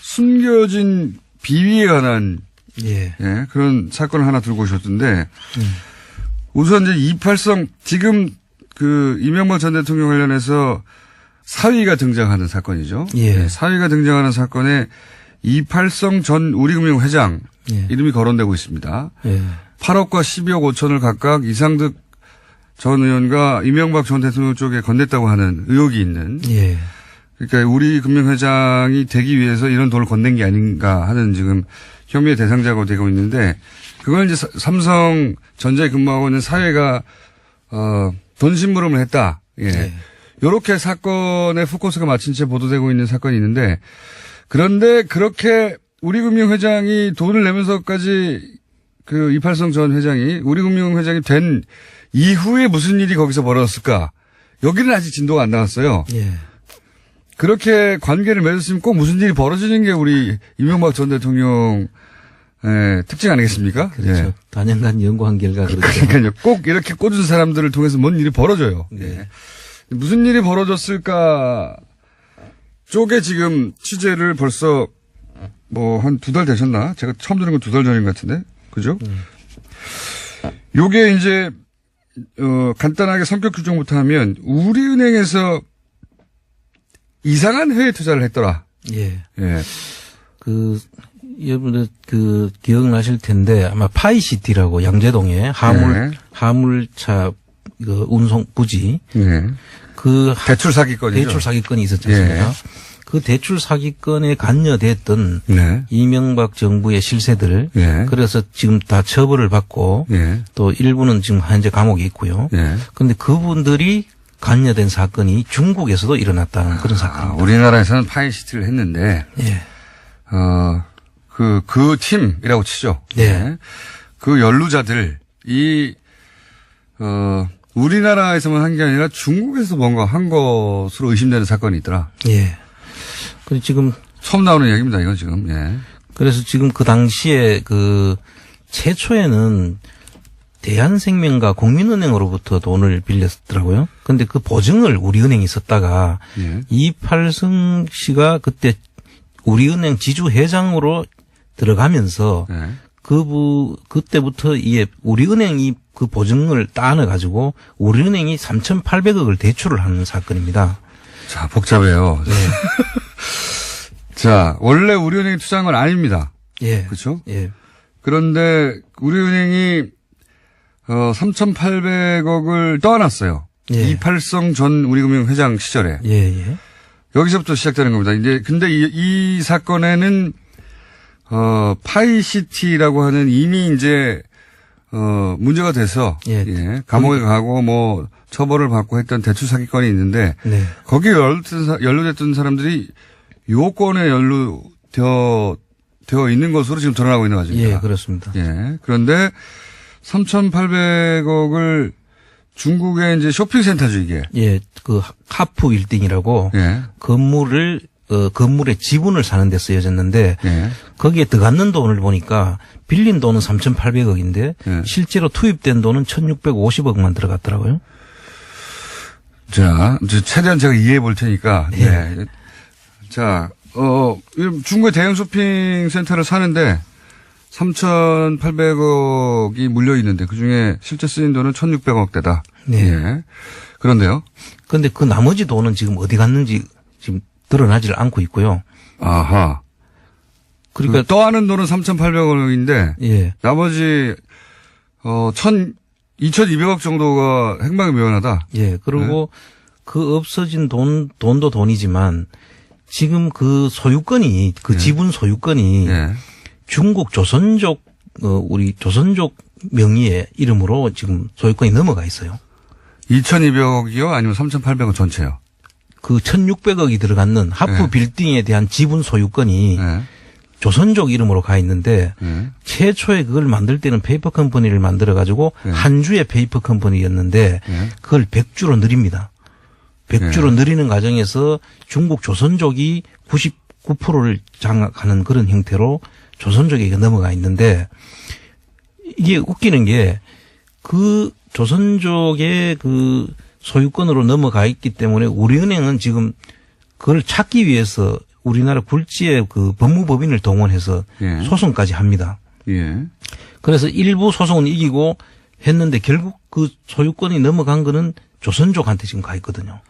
S1: 숨겨진 비위에 관한
S5: 예.
S1: 예, 그런 사건을 하나 들고 오셨던데 우선 이제 282 지금 그 이명박 전 대통령 관련해서 사위가 등장하는 사건이죠.
S5: 예.
S1: 네, 사위가 등장하는 사건에 282 전 우리금융 회장
S5: 예.
S1: 이름이 거론되고 있습니다.
S5: 예.
S1: 8억과 12억 5천을 각각 이상득 전 의원과 이명박 전 대통령 쪽에 건넸다고 하는 의혹이 있는.
S5: 예.
S1: 그러니까 우리 금융회장이 되기 위해서 이런 돈을 건넨 게 아닌가 하는 지금 혐의의 대상자가 되고 있는데 그건 이제 삼성전자에 근무하고 있는 사회가 돈 심부름을 했다. 예.
S5: 예.
S1: 요렇게 사건의 포커스가 맞춘 채 보도되고 있는 사건이 있는데 그런데 그렇게 우리금융회장이 돈을 내면서까지 그 282 전 회장이 우리금융회장이 된 이후에 무슨 일이 거기서 벌어졌을까? 여기는 아직 진도가 안 나왔어요.
S5: 예.
S1: 그렇게 관계를 맺었으면 꼭 무슨 일이 벌어지는 게 우리 이명박 전 대통령의 특징 아니겠습니까?
S5: 그렇죠.
S1: 예.
S5: 단연간 연구한 결과 그렇죠.
S1: 그러니까요. 꼭 이렇게 꽂은 사람들을 통해서 뭔 일이 벌어져요.
S5: 네.
S1: 무슨 일이 벌어졌을까 쪽에 지금 취재를 벌써 뭐 한 2달 되셨나? 제가 처음 들은 건 2달 전인 것 같은데. 그죠? 요게 이제 간단하게 성격 규정부터 하면 우리은행에서 이상한 해외 투자를 했더라.
S5: 예.
S1: 예.
S5: 여러분들 기억나실 텐데 아마 파이시티라고 양재동에 화물차 그 운송 부지.
S1: 예. 대출 사기건이죠.
S5: 대출 사기건이 있었지 않습니까?
S1: 예.
S5: 그 대출 사기건에 관여됐던
S1: 네.
S5: 이명박 정부의 실세들.
S1: 예.
S5: 그래서 지금 다 처벌을 받고
S1: 예.
S5: 또 일부는 지금 현재 감옥에 있고요.
S1: 예.
S5: 그런데 그분들이 관여된 사건이 중국에서도 일어났다는 그런 사건입니다.
S1: 우리나라에서는 파이시티를 했는데,
S5: 예.
S1: 그 팀이라고 치죠.
S5: 네.
S1: 예. 그 연루자들이, 우리나라에서만 한 게 아니라 중국에서 뭔가 한 것으로 의심되는 사건이 있더라.
S5: 예. 그리고 지금
S1: 처음 나오는 얘기입니다, 이건 지금. 예.
S5: 그래서 지금 그 당시에 최초에는 대한생명과 국민은행으로부터 돈을 빌렸더라고요. 근데 그 보증을 우리은행이 썼다가
S1: 예.
S5: 이팔승 씨가 그때 우리은행 지주회장으로 들어가면서
S1: 예.
S5: 그때부터 우리은행이 그 보증을 따놔가지고 우리은행이 3,800억을 대출을 하는 사건입니다.
S1: 자, 복잡해요.
S5: 네.
S1: 자, 원래 우리은행이 투자한 건 아닙니다.
S5: 예.
S1: 그렇죠?
S5: 예.
S1: 그런데 우리은행이 3,800억을 떠안았어요.
S5: 예.
S1: 이팔성 전 우리금융 회장 시절에.
S5: 예, 예.
S1: 여기서부터 시작되는 겁니다. 이제 근데 이 사건에는 파이시티라고 하는 이미 이제 문제가 돼서
S5: 예.
S1: 감옥에 가고 뭐 처벌을 받고 했던 대출 사기건이 있는데
S5: 네.
S1: 거기에 연루됐던 사람들이 요건에 되어 있는 것으로 지금 드러나고 있는 과정입니다.
S5: 예, 그렇습니다.
S1: 예. 그런데 3,800억을 중국의 이제 쇼핑센터죠, 이게.
S5: 예, 그 하프 빌딩이라고
S1: 예.
S5: 건물의 지분을 사는 데 쓰여졌는데
S1: 예.
S5: 거기에 들어갔는 돈을 보니까 빌린 돈은 3,800억인데
S1: 예.
S5: 실제로 투입된 돈은 1,650억만 들어갔더라고요.
S1: 자, 이제 최대한 제가 이해해 볼 테니까.
S5: 예.
S1: 네. 자, 중국의 대형 쇼핑센터를 사는데 3,800억이 물려 있는데 그 중에 실제 쓰인 돈은 1,600억대다.
S5: 네.
S1: 예. 그런데요.
S5: 그런데 그 나머지 돈은 지금 어디 갔는지 지금 드러나질 않고 있고요.
S1: 아하.
S5: 그러니까
S1: 떠하는 돈은 3,800억인데
S5: 예.
S1: 나머지 2,200억 정도가 행방이 묘연하다.
S5: 예. 그리고 그 없어진 돈도 돈이지만 지금 그 소유권이 그 지분 소유권이
S1: 예.
S5: 중국 조선족 우리 조선족 명의의 이름으로 지금 소유권이 넘어가 있어요.
S1: 2,200억이요? 아니면 3,800억 전체요?
S5: 그 1,600억이 들어갔는 하프
S1: 네.
S5: 빌딩에 대한 지분 소유권이
S1: 예.
S5: 조선족 이름으로 가 있는데
S1: 예.
S5: 최초에 그걸 만들 때는 페이퍼 컴퍼니를 만들어 가지고
S1: 네.
S5: 한 주의 페이퍼 컴퍼니였는데
S1: 네.
S5: 그걸 100주로 늘립니다. 100주로
S1: 네.
S5: 늘리는 과정에서 중국 조선족이 99%를 장악하는 그런 형태로 조선족에게 넘어가 있는데 이게 웃기는 게 그 조선족의 그 소유권으로 넘어가 있기 때문에 우리은행은 지금 그걸 찾기 위해서 우리나라 굴지의 그 법무법인을 동원해서
S1: 예.
S5: 소송까지 합니다.
S1: 예.
S5: 그래서 일부 소송은 이기고 했는데 결국 그 소유권이 넘어간 거는 조선족한테 지금 가 있거든요.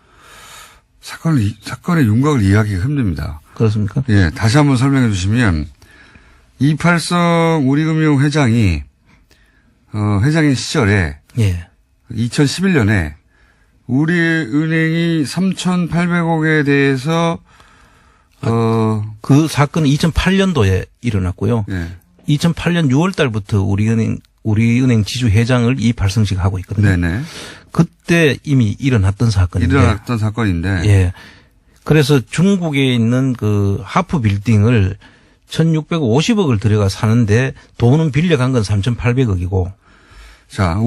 S1: 사건의 윤곽을 이해하기가 힘듭니다.
S5: 그렇습니까?
S1: 예. 다시 한번 설명해 주시면 이팔성 우리금융 회장이 회장인 시절에
S5: 예.
S1: 2011년에 우리은행이 3,800억에 대해서
S5: 그 사건은 2008년도에 일어났고요.
S1: 예.
S5: 2008년 6월 달부터 우리은행 지주 회장을 이팔성씨가 하고 있거든요.
S1: 네네.
S5: 그때 이미 일어났던 사건인데.
S1: 일어났던 사건인데.
S5: 예. 그래서 중국에 있는 그 하프 빌딩을 1,650억을 들여가 사는데 돈은 빌려간 건 3,800억이고.
S1: 자,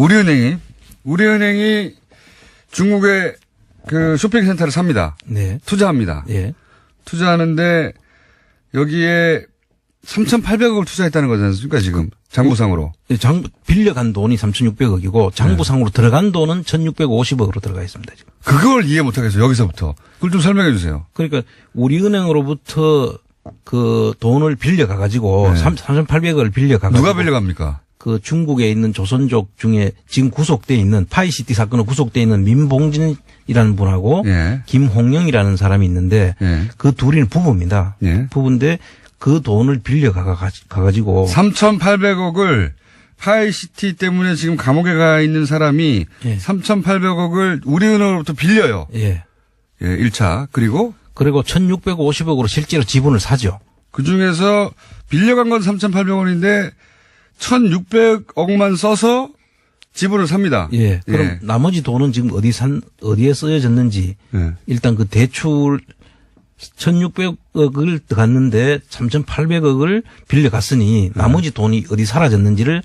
S1: 우리은행이 중국의 그 쇼핑센터를 삽니다.
S5: 네.
S1: 투자합니다.
S5: 예.
S1: 투자하는데 여기에 3,800억을 투자했다는 거지 않습니까, 지금? 장부상으로.
S5: 빌려간 돈이 3,600억이고 장부상으로 들어간 돈은 1,650억으로 들어가 있습니다. 지금.
S1: 그걸 이해 못하겠어요, 여기서부터. 그걸 좀 설명해 주세요.
S5: 그러니까 우리은행으로부터 그 돈을 빌려가 가지고
S1: 네.
S5: 3,800억을 빌려가 가지고
S1: 누가 빌려갑니까?
S5: 그 중국에 있는 조선족 중에 지금 구속돼 있는 파이시티 사건으로 구속돼 있는 민봉진이라는 분하고
S1: 예.
S5: 김홍영이라는 사람이 있는데
S1: 예.
S5: 그 둘이는 부부입니다.
S1: 예.
S5: 부부인데 그 돈을 빌려가 가지고
S1: 3,800억을 파이시티 때문에 지금 감옥에 가 있는 사람이
S5: 예.
S1: 3,800억을 우리은행으로부터 빌려요.
S5: 예.
S1: 예, 1차. 그리고
S5: 1,650억으로 실제로 지분을 사죠.
S1: 그 중에서 빌려간 건 3,800원인데 1,600억만 써서 지분을 삽니다.
S5: 예. 그럼 나머지 돈은 지금 어디에 쓰여졌는지
S1: 예.
S5: 일단 그 대출 1,600억을 갔는데 3,800억을 빌려갔으니 나머지 돈이 어디 사라졌는지를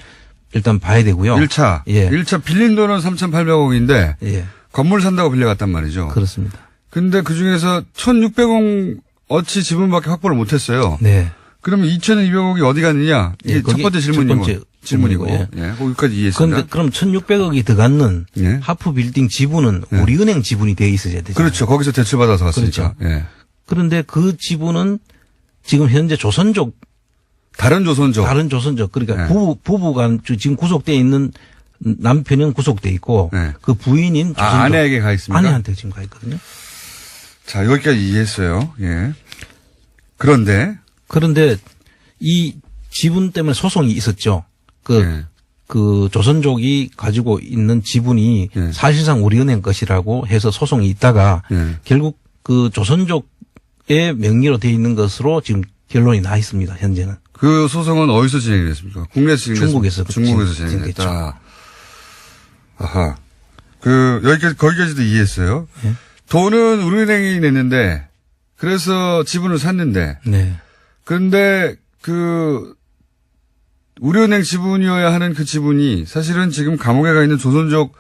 S5: 일단 봐야 되고요.
S1: 1차.
S5: 예.
S1: 1차 빌린 돈은 3,800억인데
S5: 예.
S1: 건물 산다고 빌려갔단 말이죠.
S5: 그렇습니다.
S1: 근데 그 중에서 1,600억 어치 지분밖에 확보를 못 했어요.
S5: 네.
S1: 그러면 2,200억이 어디 갔느냐? 이게
S5: 예,
S1: 첫 번째 질문이고.
S5: 예.
S1: 예. 거기까지 이해했습니다.
S5: 그런데 그럼 1,600억이 들어갔는
S1: 예.
S5: 하프 빌딩 지분은
S1: 예.
S5: 우리은행 지분이 돼 있어야 되죠.
S1: 그렇죠. 거기서 대출받아서 갔으니까.
S5: 그렇죠.
S1: 예.
S5: 그런데 그 지분은 지금 현재 조선족
S1: 다른 조선족.
S5: 그러니까
S1: 예.
S5: 부부가 지금 구속돼 있는 남편은 구속돼 있고
S1: 예.
S5: 그 부인인 조선족
S1: 아내에게 가 있습니까?
S5: 아내한테 지금 가 있거든요.
S1: 자, 여기까지 이해했어요. 예. 그런데
S5: 이 지분 때문에 소송이 있었죠.
S1: 예.
S5: 그 조선족이 가지고 있는 지분이
S1: 예.
S5: 사실상 우리은행 것이라고 해서 소송이 있다가
S1: 예.
S5: 결국 그 조선족의 명의로 돼 있는 것으로 지금 결론이 나 있습니다. 현재는.
S1: 그 소송은 어디서 진행이 됐습니까? 국내에서 진행됐습니까?
S5: 중국에서
S1: 진행됐다.
S5: 진행됐죠.
S1: 아하. 거기까지도 이해했어요.
S5: 예.
S1: 돈은 우리은행이 냈는데, 그래서 지분을 샀는데,
S5: 네.
S1: 그런데 우리은행 지분이어야 하는 그 지분이 사실은 지금 감옥에 가 있는 조선족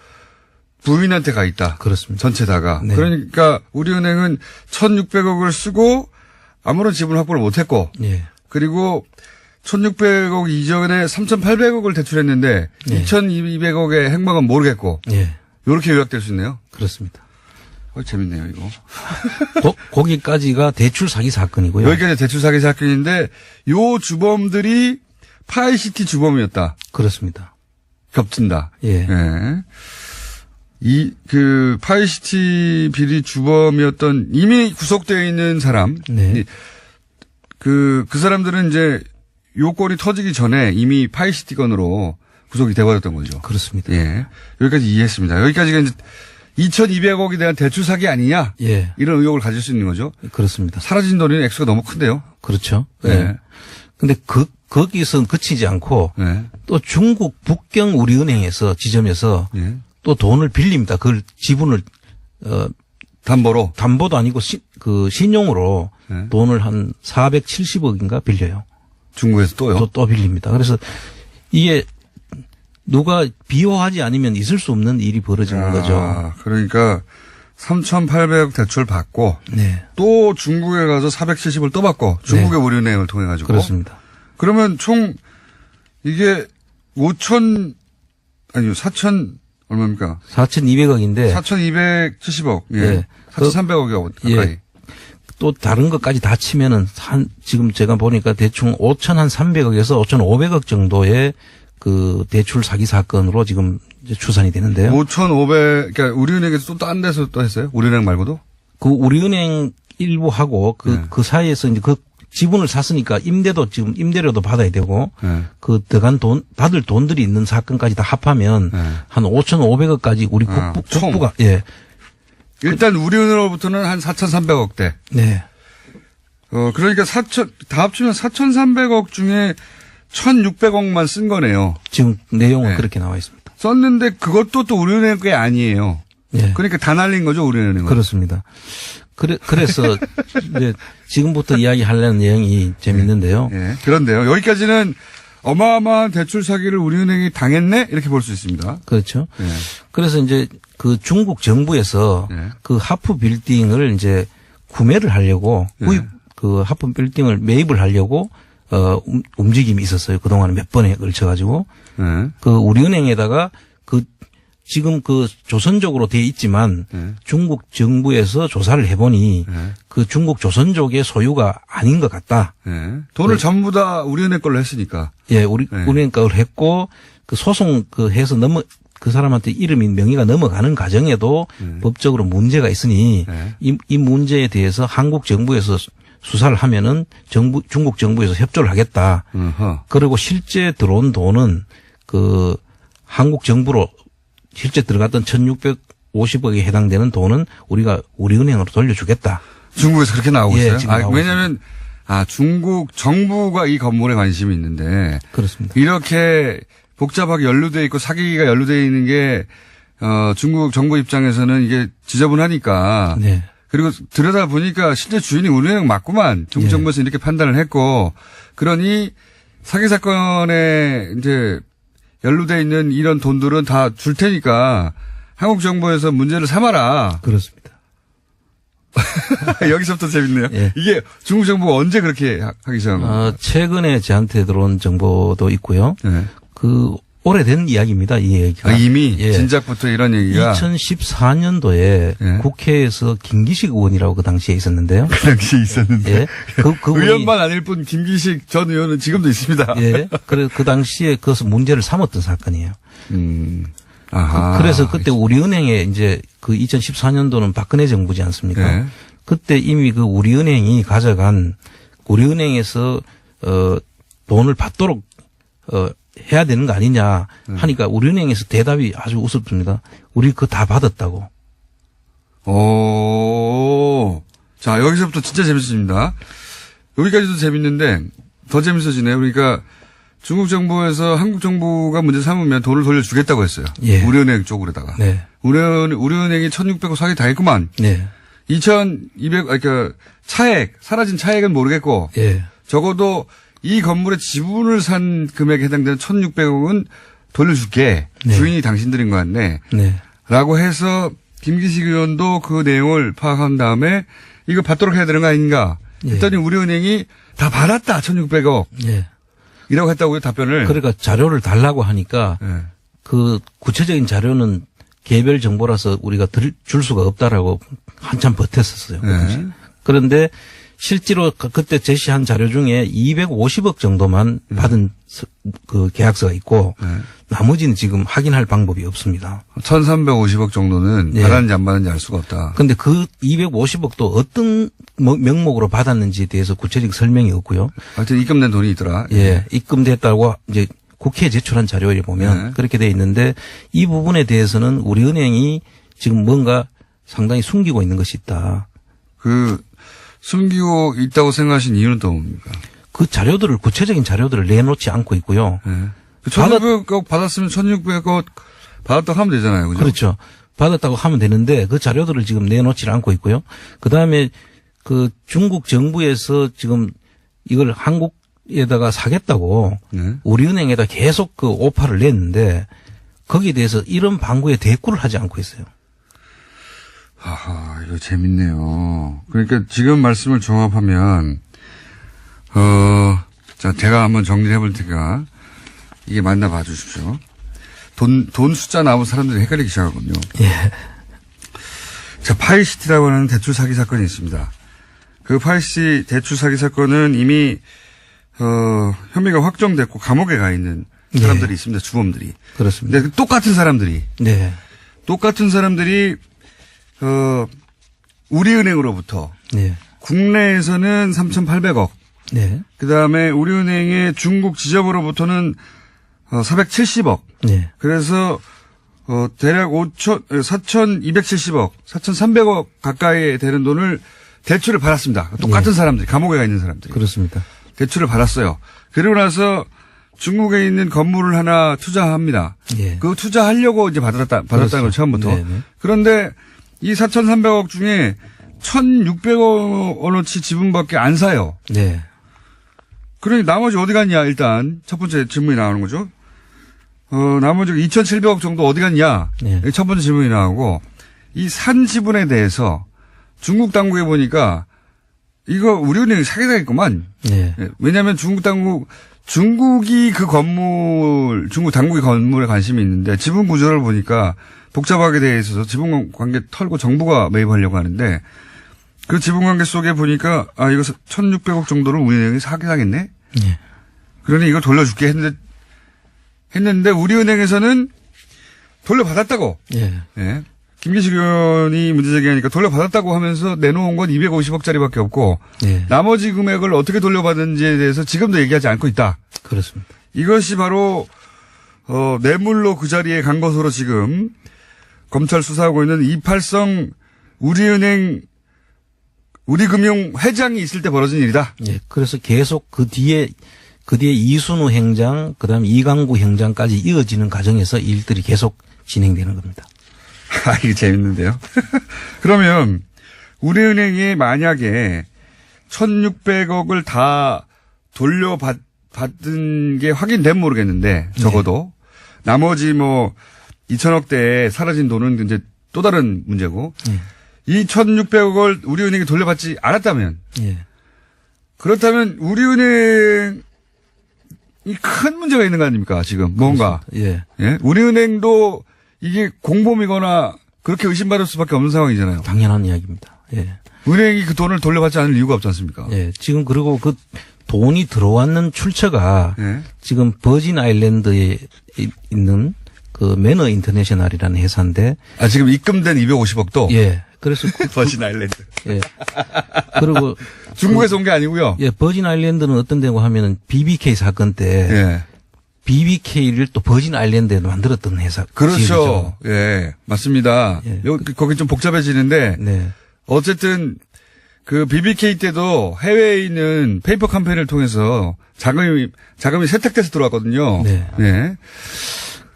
S1: 부인한테 가 있다.
S5: 그렇습니다.
S1: 전체 다가.
S5: 네.
S1: 그러니까 우리은행은 1,600억을 쓰고 아무런 지분 확보를 못했고,
S5: 예.
S1: 그리고 1,600억 이전에 3,800억을 대출했는데
S5: 예.
S1: 2,200억의 행방은 모르겠고,
S5: 예.
S1: 이렇게 요약될 수 있네요.
S5: 그렇습니다.
S1: 재밌네요, 이거.
S5: 거기까지가 대출 사기 사건이고요.
S1: 여기까지 대출 사기 사건인데 요 주범들이 파이시티 주범이었다.
S5: 그렇습니다.
S1: 겹친다.
S5: 예.
S1: 파이시티 비리 주범이었던 이미 구속되어 있는 사람.
S5: 네.
S1: 그 사람들은 이제 요건이 터지기 전에 이미 파이시티 건으로 구속이 돼버렸던 거죠.
S5: 그렇습니다.
S1: 예. 여기까지 이해했습니다. 여기까지가 이제 2,200억에 대한 대출 사기 아니냐?
S5: 예.
S1: 이런 의혹을 가질 수 있는 거죠.
S5: 그렇습니다.
S1: 사라진 돈이 액수가 너무 큰데요.
S5: 그렇죠.
S1: 네.
S5: 예. 근데 거기서 그치지 않고
S1: 네.
S5: 또 중국 북경 우리은행에서 지점에서
S1: 예.
S5: 또 돈을 빌립니다. 그걸 지분을
S1: 담보로.
S5: 담보도 아니고 신용으로
S1: 네.
S5: 돈을 한 470억인가 빌려요.
S1: 중국에서 또요.
S5: 또 빌립니다. 그래서 이게 누가 비호하지 않으면 있을 수 없는 일이 벌어지는 거죠.
S1: 그러니까 3,800억 대출 받고
S5: 네.
S1: 또 중국에 가서 470을 또 받고 중국의 우리은행을 통해 가지고.
S5: 그렇습니다.
S1: 그러면 총 이게 4,000 얼마입니까?
S5: 4,200억인데
S1: 4,270억. 예.
S5: 네.
S1: 4,300억이 가까이.
S5: 예. 또 다른 것까지 다 치면은 지금 제가 보니까 대충 5,300억에서 5,500억 정도의 그 대출 사기 사건으로 지금 이제 추산이 되는데요.
S1: 5,500, 그러니까 우리은행에서 또 딴 데서 또 했어요? 우리은행 말고도?
S5: 그 우리은행 일부하고 그 사이에서 이제 그 지분을 샀으니까 지금 임대료도 받아야 되고
S1: 네.
S5: 그 들어간 받을 돈들이 있는 사건까지 다 합하면
S1: 네.
S5: 한 5,500억까지 우리 국부가 예.
S1: 일단 우리은행으로부터는 한 4,300억대.
S5: 네.
S1: 그러니까 다 합치면 4,300억 중에 1,600억만 쓴 거네요.
S5: 지금 내용은
S1: 네.
S5: 그렇게 나와 있습니다.
S1: 썼는데 그것도 또 우리은행 게 아니에요.
S5: 예.
S1: 그러니까 다 날린 거죠, 우리은행은.
S5: 그렇습니다. 그래서 이제 지금부터 이야기하려는 내용이 재밌는데요.
S1: 예. 그런데요. 여기까지는 어마어마한 대출 사기를 우리은행이 당했네? 이렇게 볼 수 있습니다.
S5: 그렇죠.
S1: 예.
S5: 그래서 이제 그 중국 정부에서
S1: 예.
S5: 그 하프 빌딩을 이제 구매를 하려고 그 하프 빌딩을 매입을 하려고 움직임이 있었어요. 그동안 몇 번에 걸쳐가지고.
S1: 예.
S5: 그 우리은행에다가 지금 조선족으로 되어 있지만 중국 정부에서 조사를 해보니 그 중국 조선족의 소유가 아닌 것 같다.
S1: 예. 돈을 전부 다 우리은행 걸로 했으니까.
S5: 예, 우리은행 걸 했고 그 소송 해서 그 사람한테 명의가 넘어가는 과정에도 법적으로 문제가 있으니 이 문제에 대해서 한국 정부에서 수사를 하면은 중국 정부에서 협조를 하겠다. 그리고 실제 들어온 돈은 한국 정부로 실제 들어갔던 1,650억에 해당되는 돈은 우리가 우리은행으로 돌려주겠다.
S1: 중국에서 그렇게 나오고
S5: 예,
S1: 있어요? 왜냐하면 중국 정부가 이 건물에 관심이 있는데
S5: 그렇습니다.
S1: 이렇게 복잡하게 연루돼 있고 사기가 연루돼 있는 게 중국 정부 입장에서는 이게 지저분하니까.
S5: 네.
S1: 그리고 들여다 보니까 실제 주인이 우리은행 맞구만. 중국 정부에서 이렇게 판단을 했고, 그러니 사기 사건에 이제 연루돼 있는 이런 돈들은 다 줄 테니까 한국 정부에서 문제를 삼아라.
S5: 그렇습니다.
S1: 여기서부터 재밌네요.
S5: 예.
S1: 이게 중국 정부가 언제 그렇게 하기 시작한 겁니까?
S5: 최근에 저한테 들어온 정보도 있고요.
S1: 네.
S5: 오래된 이야기입니다. 이 얘기가.
S1: 이미
S5: 예.
S1: 진작부터 이런 얘기가.
S5: 2014년도에
S1: 예.
S5: 국회에서 김기식 의원이라고 그 당시에 있었는데요.
S1: 그 당시에 있었는데.
S5: 예. 그분이
S1: 의원만 아닐 뿐 김기식 전 의원은 지금도 있습니다.
S5: 예. 그 당시에 그것을 문제를 삼았던 사건이에요.
S1: 아하.
S5: 그래서 그때 우리은행에 이제 그 2014년도는 박근혜 정부지 않습니까?
S1: 예.
S5: 그때 이미 그 우리은행이 가져간 우리은행에서 돈을 받도록 해야 되는 거 아니냐 하니까 우리은행에서 대답이 아주 우습습니다. 우리 그거 다 받았다고.
S1: 자, 여기서부터 진짜 재밌습니다. 여기까지도 재밌는데 더 재밌어지네요. 그러니까 중국 정부에서 한국 정부가 문제 삼으면 돈을 돌려주겠다고 했어요.
S5: 예.
S1: 우리은행 쪽으로다가.
S5: 네.
S1: 우리은행이 1,600억 사기 다 했구만.
S5: 네.
S1: 2,200, 그러니까 사라진 차액은 모르겠고.
S5: 예.
S1: 적어도 이 건물의 지분을 산 금액에 해당되는 1,600억은 돌려줄게.
S5: 네.
S1: 주인이 당신들인 것 같네.
S5: 네.
S1: 라고 해서 김기식 의원도 그 내용을 파악한 다음에 이거 받도록 해야 되는 거 아닌가. 했더니 우리은행이 다 받았다. 1,600억.
S5: 예.
S1: 이라고 했다고요, 답변을.
S5: 그러니까 자료를 달라고 하니까
S1: 네.
S5: 그 구체적인 자료는 개별 정보라서 우리가 줄 수가 없다라고 한참 버텼었어요.
S1: 네.
S5: 그런데 실제로 그때 제시한 자료 중에 250억 정도만 받은 그 계약서가 있고
S1: 네.
S5: 나머지는 지금 확인할 방법이 없습니다.
S1: 1,350억 정도는
S5: 네.
S1: 받았는지 안 받았는지 알 수가 없다.
S5: 그런데 그 250억도 어떤 명목으로 받았는지에 대해서 구체적 설명이 없고요.
S1: 하여튼 입금된 돈이 있더라.
S5: 예, 입금됐다고 이제 국회에 제출한 자료에 보면
S1: 네.
S5: 그렇게 돼 있는데 이 부분에 대해서는 우리은행이 지금 뭔가 상당히 숨기고 있는 것이 있다.
S1: 그 숨기고 있다고 생각하신 이유는 또 뭡니까?
S5: 그 자료들을 구체적인 자료들을 내놓지 않고 있고요.
S1: 네. 1,600억 받았으면 1,600억 받았다고 하면 되잖아요. 그죠?
S5: 그렇죠. 받았다고 하면 되는데 그 자료들을 지금 내놓지 않고 있고요. 그다음에 그 중국 정부에서 지금 이걸 한국에다가 사겠다고
S1: 네.
S5: 우리은행에다 계속 그 오파를 냈는데 거기에 대해서 이런 방구에 대꾸를 하지 않고 있어요.
S1: 아하, 이거 재밌네요. 그러니까 지금 말씀을 종합하면, 자, 제가 한번 정리를 해볼 테니까 이게 맞나 봐 주십시오. 돈 숫자 나오면 사람들이 헷갈리기 시작하거든요.
S5: 예.
S1: 자, 파이시티라고 하는 대출 사기 사건이 있습니다. 그 파이시티 대출 사기 사건은 이미, 혐의가 확정됐고 감옥에 가 있는 사람들이 있습니다. 주범들이.
S5: 그렇습니다.
S1: 근데 똑같은 사람들이.
S5: 네.
S1: 똑같은 사람들이 우리은행으로부터
S5: 네.
S1: 국내에서는 3,800억,
S5: 네.
S1: 그다음에 우리은행의 중국 지점으로부터는 470억.
S5: 네.
S1: 그래서 대략 4,270억, 4,300억 가까이 되는 돈을 대출을 받았습니다. 똑같은 사람들이, 감옥에 가 있는 사람들이.
S5: 그렇습니다.
S1: 대출을 받았어요. 그리고 나서 중국에 있는 건물을 하나 투자합니다.
S5: 예.
S1: 그 투자하려고 이제 받았다는 거 처음부터.
S5: 네네.
S1: 그런데 이 4,300억 중에 1,600억 원어치 지분밖에 안 사요.
S5: 네.
S1: 그러니 나머지 어디 갔냐, 일단. 첫 번째 질문이 나오는 거죠. 나머지 2,700억 정도 어디 갔냐.
S5: 네.
S1: 첫 번째 질문이 나오고, 이 산 지분에 대해서 중국 당국에 보니까 이거 우리은행이 사기당했구만.
S5: 네.
S1: 왜냐하면 중국이 그 건물, 중국 당국이 건물에 관심이 있는데 지분 구조를 보니까 복잡하게 되어 있어서 지분 관계 털고 정부가 매입하려고 하는데 그 지분 관계 속에 보니까 이거 1,600억 정도를 우리은행이 사기당했네.
S5: 네.
S1: 그러니 이걸 돌려줄게 했는데 우리은행에서는 돌려받았다고.
S5: 예.
S1: 예. 김기식 의원이 문제 제기하니까 돌려받았다고 하면서 내놓은 건 250억짜리밖에 없고
S5: 네.
S1: 나머지 금액을 어떻게 돌려받은지에 대해서 지금도 얘기하지 않고 있다.
S5: 그렇습니다.
S1: 이것이 바로 뇌물로 그 자리에 간 것으로 지금 검찰 수사하고 있는 이팔성 우리은행 우리금융 회장이 있을 때 벌어진 일이다.
S5: 예. 그래서 계속 그 뒤에 이순우 행장, 그다음에 이강구 행장까지 이어지는 과정에서 일들이 계속 진행되는 겁니다.
S1: 이게 재밌는데요. 그러면 우리은행이 만약에 1,600억을 다 돌려받은 게 확인되면 모르겠는데 적어도 나머지 2,000억대에 사라진 돈은 이제 또 다른 문제고 이 1,600억을 우리은행이 돌려받지 않았다면
S5: 예.
S1: 그렇다면 우리은행이 큰 문제가 있는 거 아닙니까 지금 뭔가.
S5: 예.
S1: 예? 우리은행도 이게 공범이거나 그렇게 의심받을 수밖에 없는 상황이잖아요.
S5: 당연한 이야기입니다. 예.
S1: 은행이 그 돈을 돌려받지 않을 이유가 없지 않습니까?
S5: 예. 지금 그리고 그 돈이 들어왔는 출처가
S1: 예.
S5: 지금 버진 아일랜드에 있는 그 매너 인터내셔널이라는 회사인데.
S1: 지금 입금된 250억도?
S5: 예. 그래서
S1: 버진 아일랜드.
S5: 예. 그리고
S1: 중국에서 온 게 아니고요.
S5: 예. 버진 아일랜드는 어떤 데고 하면은 BBK 사건 때
S1: 예.
S5: BBK를 또 버진 아일랜드에 만들었던 회사.
S1: 그렇죠.
S5: 지역이죠.
S1: 예. 맞습니다.
S5: 예.
S1: 거기 좀 복잡해지는데.
S5: 네.
S1: 어쨌든 그 BBK 때도 해외에 있는 페이퍼 캠페인을 통해서 자금이 세탁돼서 들어왔거든요.
S5: 네.
S1: 네.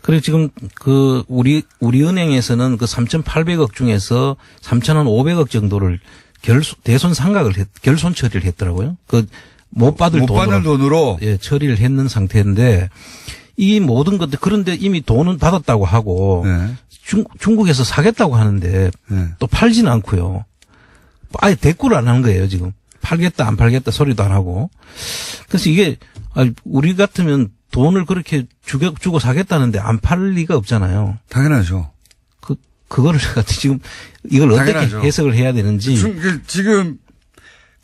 S5: 그리고 지금 우리 은행에서는 그 3,800억 중에서 3,500억 정도를 결손 처리를 했더라고요. 그 못 받을
S1: 돈으로
S5: 예, 처리를 했는 상태인데 이 모든 것들 그런데 이미 돈은 받았다고 하고
S1: 네.
S5: 중국에서 사겠다고 하는데
S1: 네.
S5: 또 팔지는 않고요. 아예 대꾸를 안 하는 거예요, 지금. 팔겠다, 안 팔겠다 소리도 안 하고. 그래서 이게, 우리 같으면 돈을 그렇게 주고 사겠다는데 안 팔 리가 없잖아요.
S1: 당연하죠.
S5: 그거를 지금 이걸 어떻게
S1: 당연하죠.
S5: 해석을 해야 되는지.
S1: 지금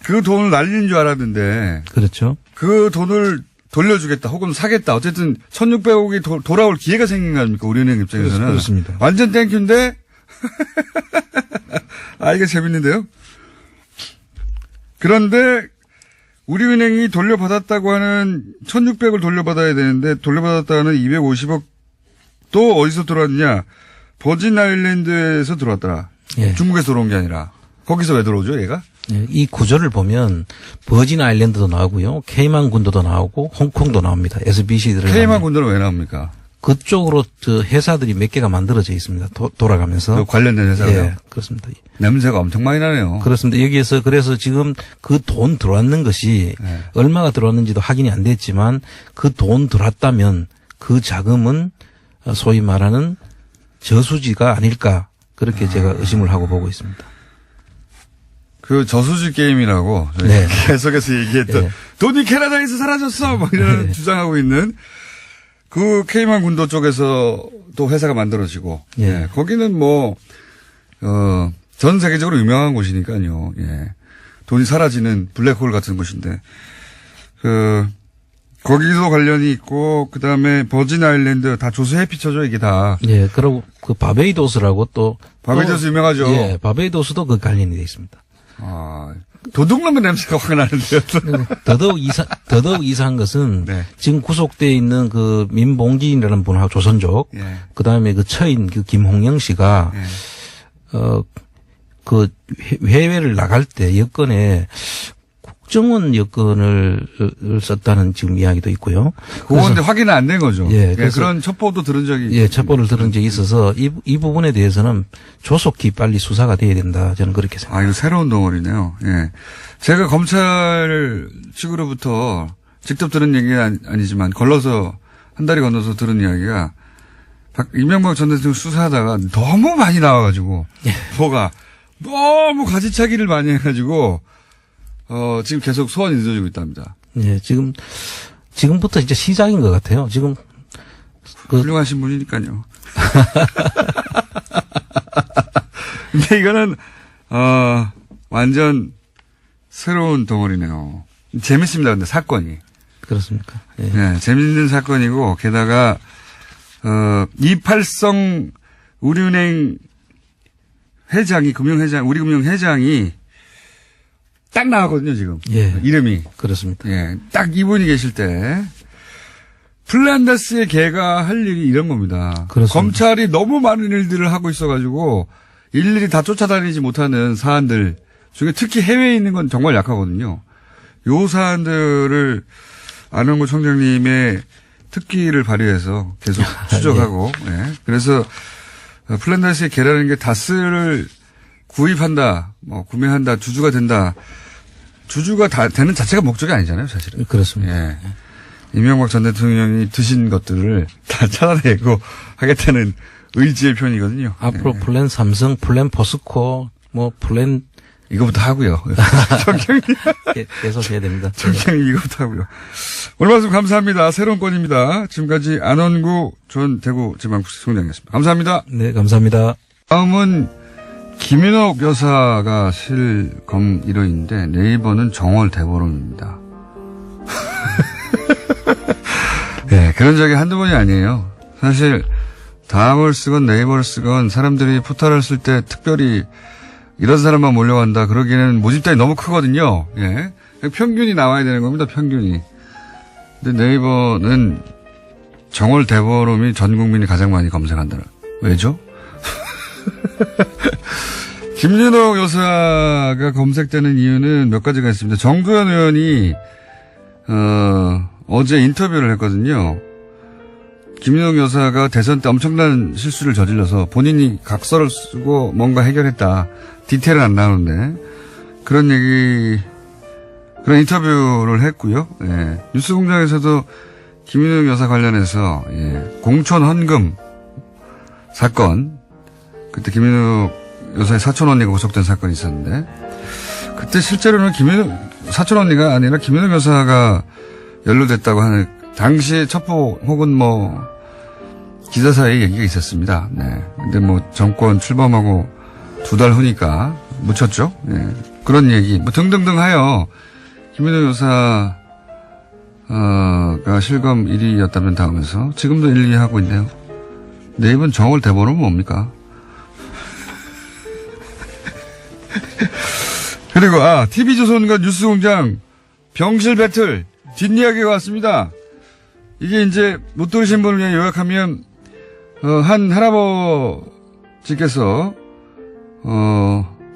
S1: 그 돈을 날리는 줄 알았는데.
S5: 그렇죠.
S1: 그 돈을 돌려주겠다 혹은 사겠다. 어쨌든 1,600억이 돌아올 기회가 생긴 거 아닙니까? 우리은행 입장에서는.
S5: 그렇습니다.
S1: 완전 땡큐인데. 이게 재밌는데요. 그런데 우리은행이 돌려받았다고 하는 1,600을 돌려받아야 되는데 돌려받았다는 250억 또 어디서 들어왔느냐. 버진 아일랜드에서 들어왔더라.
S5: 예.
S1: 중국에서 들어온 게 아니라. 거기서 왜 들어오죠, 얘가?
S5: 예, 이 구조를 보면 버진 아일랜드도 나오고요. 케이만 군도도 나오고 홍콩도 나옵니다. SBC들을.
S1: 케이만 군도는 왜 나옵니까?
S5: 그쪽으로 저 회사들이 몇 개가 만들어져 있습니다. 돌아가면서.
S1: 그 관련된 회사요?
S5: 예, 그렇습니다.
S1: 냄새가 엄청 많이 나네요.
S5: 그렇습니다. 여기에서 그래서 지금 그 돈 들어왔는 것이
S1: 네.
S5: 얼마가 들어왔는지도 확인이 안 됐지만 그 돈 들어왔다면 그 자금은 소위 말하는 저수지가 아닐까 그렇게 제가 의심을 하고 보고 있습니다.
S1: 그 저수지 게임이라고
S5: 네.
S1: 계속해서 얘기했던
S5: 네.
S1: 돈이 캐나다에서 사라졌어 막 이런
S5: 네.
S1: 주장하고 있는 그 케이만 군도 쪽에서 또 회사가 만들어지고 예. 거기는 전 세계적으로 유명한 곳이니까요. 예. 돈이 사라지는 블랙홀 같은 곳인데 거기도 관련이 있고 그다음에 버진 아일랜드 다 조수 해피처죠 이게 다.
S5: 예. 그리고 그 바베이도스라고 또
S1: 바베이도스 유명하죠.
S5: 예. 바베이도스도 그 관련이 돼 있습니다.
S1: 도둑놈의 냄새가 확 나는데요.
S5: 더더욱 이상한 것은
S1: 네.
S5: 지금 구속돼 있는 그 민봉진이라는 분하고 조선족,
S1: 예.
S5: 그 다음에 그 처인 그 김홍영 씨가
S1: 예.
S5: 그 해외를 나갈 때 여권에 국정원 여권을 썼다는 지금 이야기도 있고요.
S1: 그건데 확인은 안 된 거죠.
S5: 예,
S1: 그래서 그런 첩보도 들은 적이
S5: 예, 첩보를 들은 적이 있어서 이 부분에 대해서는 조속히 빨리 수사가 돼야 된다. 저는 그렇게 생각합니다.
S1: 이거 새로운 덩어리네요. 예. 제가 검찰 측으로부터 직접 들은 얘기는 아니지만 걸러서 한 달이 건너서 들은 이야기가 이명박 전 대통령 수사하다가 너무 많이 나와가지고 뭐가 너무 가지차기를 많이 해가지고 지금 계속 소환이 늦어지고 있답니다.
S5: 예, 지금부터 이제 시작인 것 같아요. 지금
S1: 훌륭하신 분이니까요. 근데 이거는 완전 새로운 덩어리네요. 재밌습니다. 근데 사건이.
S5: 그렇습니까? 예.
S1: 네, 재밌는 사건이고 게다가 이팔성 우리은행 회장이 우리금융 회장이 딱 나왔거든요, 지금.
S5: 예.
S1: 이름이.
S5: 그렇습니다.
S1: 예. 딱 이분이 계실 때 플란다스의 개가 할 일이 이런 겁니다.
S5: 그렇습니다.
S1: 검찰이 너무 많은 일들을 하고 있어가지고 일일이 다 쫓아다니지 못하는 사안들 중에 특히 해외에 있는 건 정말 약하거든요. 요 사안들을 안원구 청장님의 특기를 발휘해서 계속 추적하고, 예. 그래서 플란다스의 개라는 게 다스를 구입한다, 구매한다, 주주가 된다. 주주가 다 되는 자체가 목적이 아니잖아요, 사실은.
S5: 그렇습니다.
S1: 예. 이명박 전 대통령이 드신 것들을 다 찾아내고 하겠다는 의지의 표현이거든요.
S5: 앞으로
S1: 예.
S5: 플랜 삼성, 플랜 포스코, 플랜
S1: 이거부터 하고요. 청장님.
S5: 계속 해야 됩니다.
S1: 청장님 이거부터 하고요. 오늘 말씀 감사합니다. 새로운 건입니다. 지금까지 안원구 전 대구지방구청장이었습니다. 감사합니다.
S5: 네, 감사합니다.
S1: 다음은 김윤옥 여사가 실검 1호인데 네이버는 정월 대보름입니다. 네, 그런 적이 한두 번이 아니에요. 사실 다음을 쓰건 네이버를 쓰건 사람들이 포털을 쓸 때 특별히 이런 사람만 몰려간다 그러기에는 모집단이 너무 크거든요. 예. 평균이 나와야 되는 겁니다. 평균이. 근데 네이버는 정월 대보름이 전 국민이 가장 많이 검색한다. 왜죠? 김윤옥 여사가 검색되는 이유는 몇 가지가 있습니다. 정두현 의원이 어제 인터뷰를 했거든요. 김윤옥 여사가 대선 때 엄청난 실수를 저질러서 본인이 각서를 쓰고 뭔가 해결했다. 디테일은 안 나오는데 그런 얘기 그런 인터뷰를 했고요. 예. 뉴스공장에서도 김윤옥 여사 관련해서 공천 헌금 사건, 그때 김윤옥 여사의 사촌 언니가 구속된 사건이 있었는데 그때 실제로는 사촌 언니가 아니라 김윤옥 여사가 연루됐다고 하는 당시의 첩보 혹은 뭐 기자사의 얘기가 있었습니다. 네. 근데 뭐 정권 출범하고 2달 후니까 묻혔죠. 예. 그런 얘기 뭐 등등등 하여 김윤옥 여사가 실검 1위였다면 다음에서 지금도 1, 2위 하고 있네요. 근데 이번 정월 대본은 뭡니까? 그리고 TV조선과 뉴스공장 병실 배틀 뒷이야기가 왔습니다. 이게 이제 못 들으신 분을 위해 요약하면 한 할아버지께서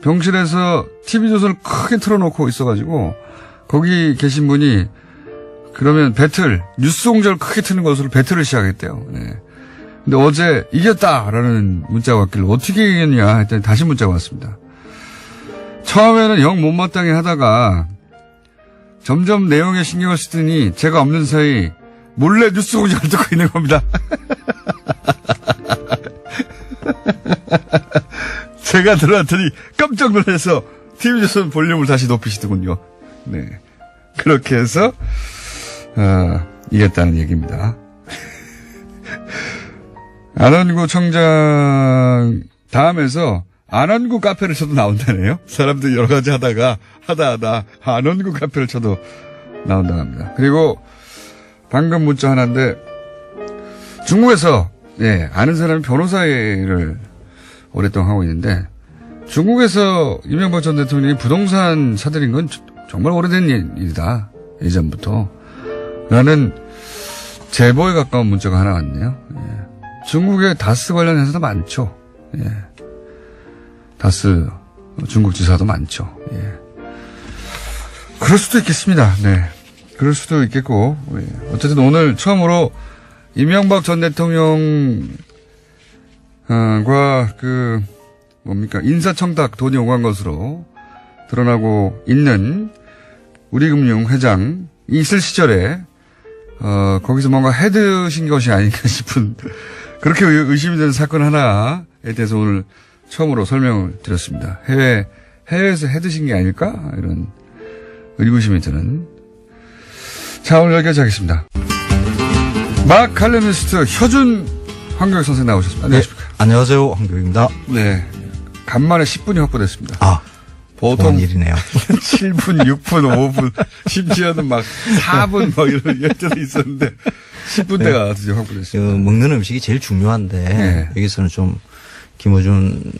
S1: 병실에서 TV조선을 크게 틀어놓고 있어가지고 거기 계신 분이 그러면 배틀 뉴스공장을 크게 트는 것으로 배틀을 시작했대요. 네. 근데 어제 이겼다라는 문자가 왔길래 어떻게 이겼냐 했더니 다시 문자가 왔습니다. 처음에는 영 못마땅해 하다가 점점 내용에 신경을 쓰더니 제가 없는 사이 몰래 뉴스공장을 듣고 있는 겁니다. 제가 들어왔더니 깜짝 놀라서 TV조선 볼륨을 다시 높이시더군요. 네. 그렇게 해서 이겼다는 얘기입니다. 안원구 청장 다음에서 안원구 카페를 쳐도 나온다네요. 사람들이 여러 가지 하다 안원구 카페를 쳐도 나온다고 합니다. 그리고 방금 문자 하나인데 중국에서 아는 사람이 변호사 일을 오랫동안 하고 있는데 중국에서 이명박 전 대통령이 부동산 사들인 건 정말 오래된 일이다. 예전부터. 라는 제보에 가까운 문자가 하나 왔네요. 중국의 다스 관련 회사도 많죠. 다스 중국 지사도 많죠. 그럴 수도 있겠습니다. 네. 그럴 수도 있겠고. 어쨌든 오늘 처음으로 이명박 전 대통령과 인사청탁 돈이 오간 것으로 드러나고 있는 우리금융 회장이 있을 시절에 거기서 뭔가 해드신 것이 아닌가 싶은 그렇게 의심이 되는 사건 하나에 대해서 오늘 처음으로 설명을 드렸습니다. 해외에서 해드신 게 아닐까? 이런 의구심이 드는. 자, 오늘 여기까지 하겠습니다. 막 칼럼니스트 혀준 황교익 선생 나오셨습니다. 안녕하십니까?
S6: 네, 안녕하세요. 황교익입니다.
S1: 네. 간만에 10분이 확보됐습니다. 보통
S6: 일이네요.
S1: 7분, 6분, 5분, 심지어는 막 4분 이런 때도 있었는데 10분대가 드디어 확보됐습니다.
S6: 먹는 음식이 제일 중요한데 여기서는 좀 김어준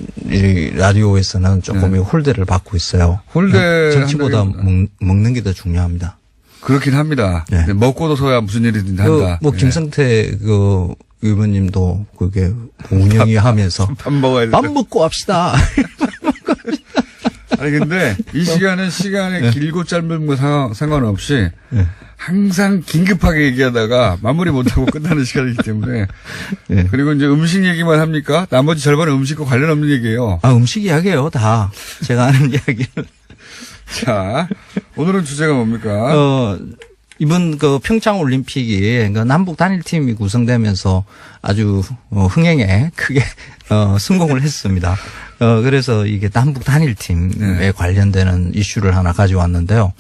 S6: 라디오에서는 조금 홀대를 받고 있어요.
S1: 홀대
S6: 정치보다 먹는 게 더 중요합니다.
S1: 그렇긴 합니다. 네. 먹고도서야 무슨 일이든 한다.
S6: 김성태 의원님도 그게 운영이 하면서
S1: 밥 먹어야 돼.
S6: 밥 먹고 합시다.
S1: 아니 근데 이 시간은 시간에 길고 짧은 거 상관없이 항상 긴급하게 얘기하다가 마무리 못하고 끝나는 시간이기 때문에 그리고 이제 음식 얘기만 합니까? 나머지 절반은 음식과 관련 없는 얘기예요.
S6: 음식 이야기예요 다. 제가 아는 이야기는.
S1: 자, 오늘은 주제가 뭡니까?
S6: 이번 평창 올림픽이 남북 단일팀이 구성되면서 아주 흥행에 크게 성공을 했습니다. 그래서 이게 남북 단일팀에 관련되는 이슈를 하나 가져왔는데요.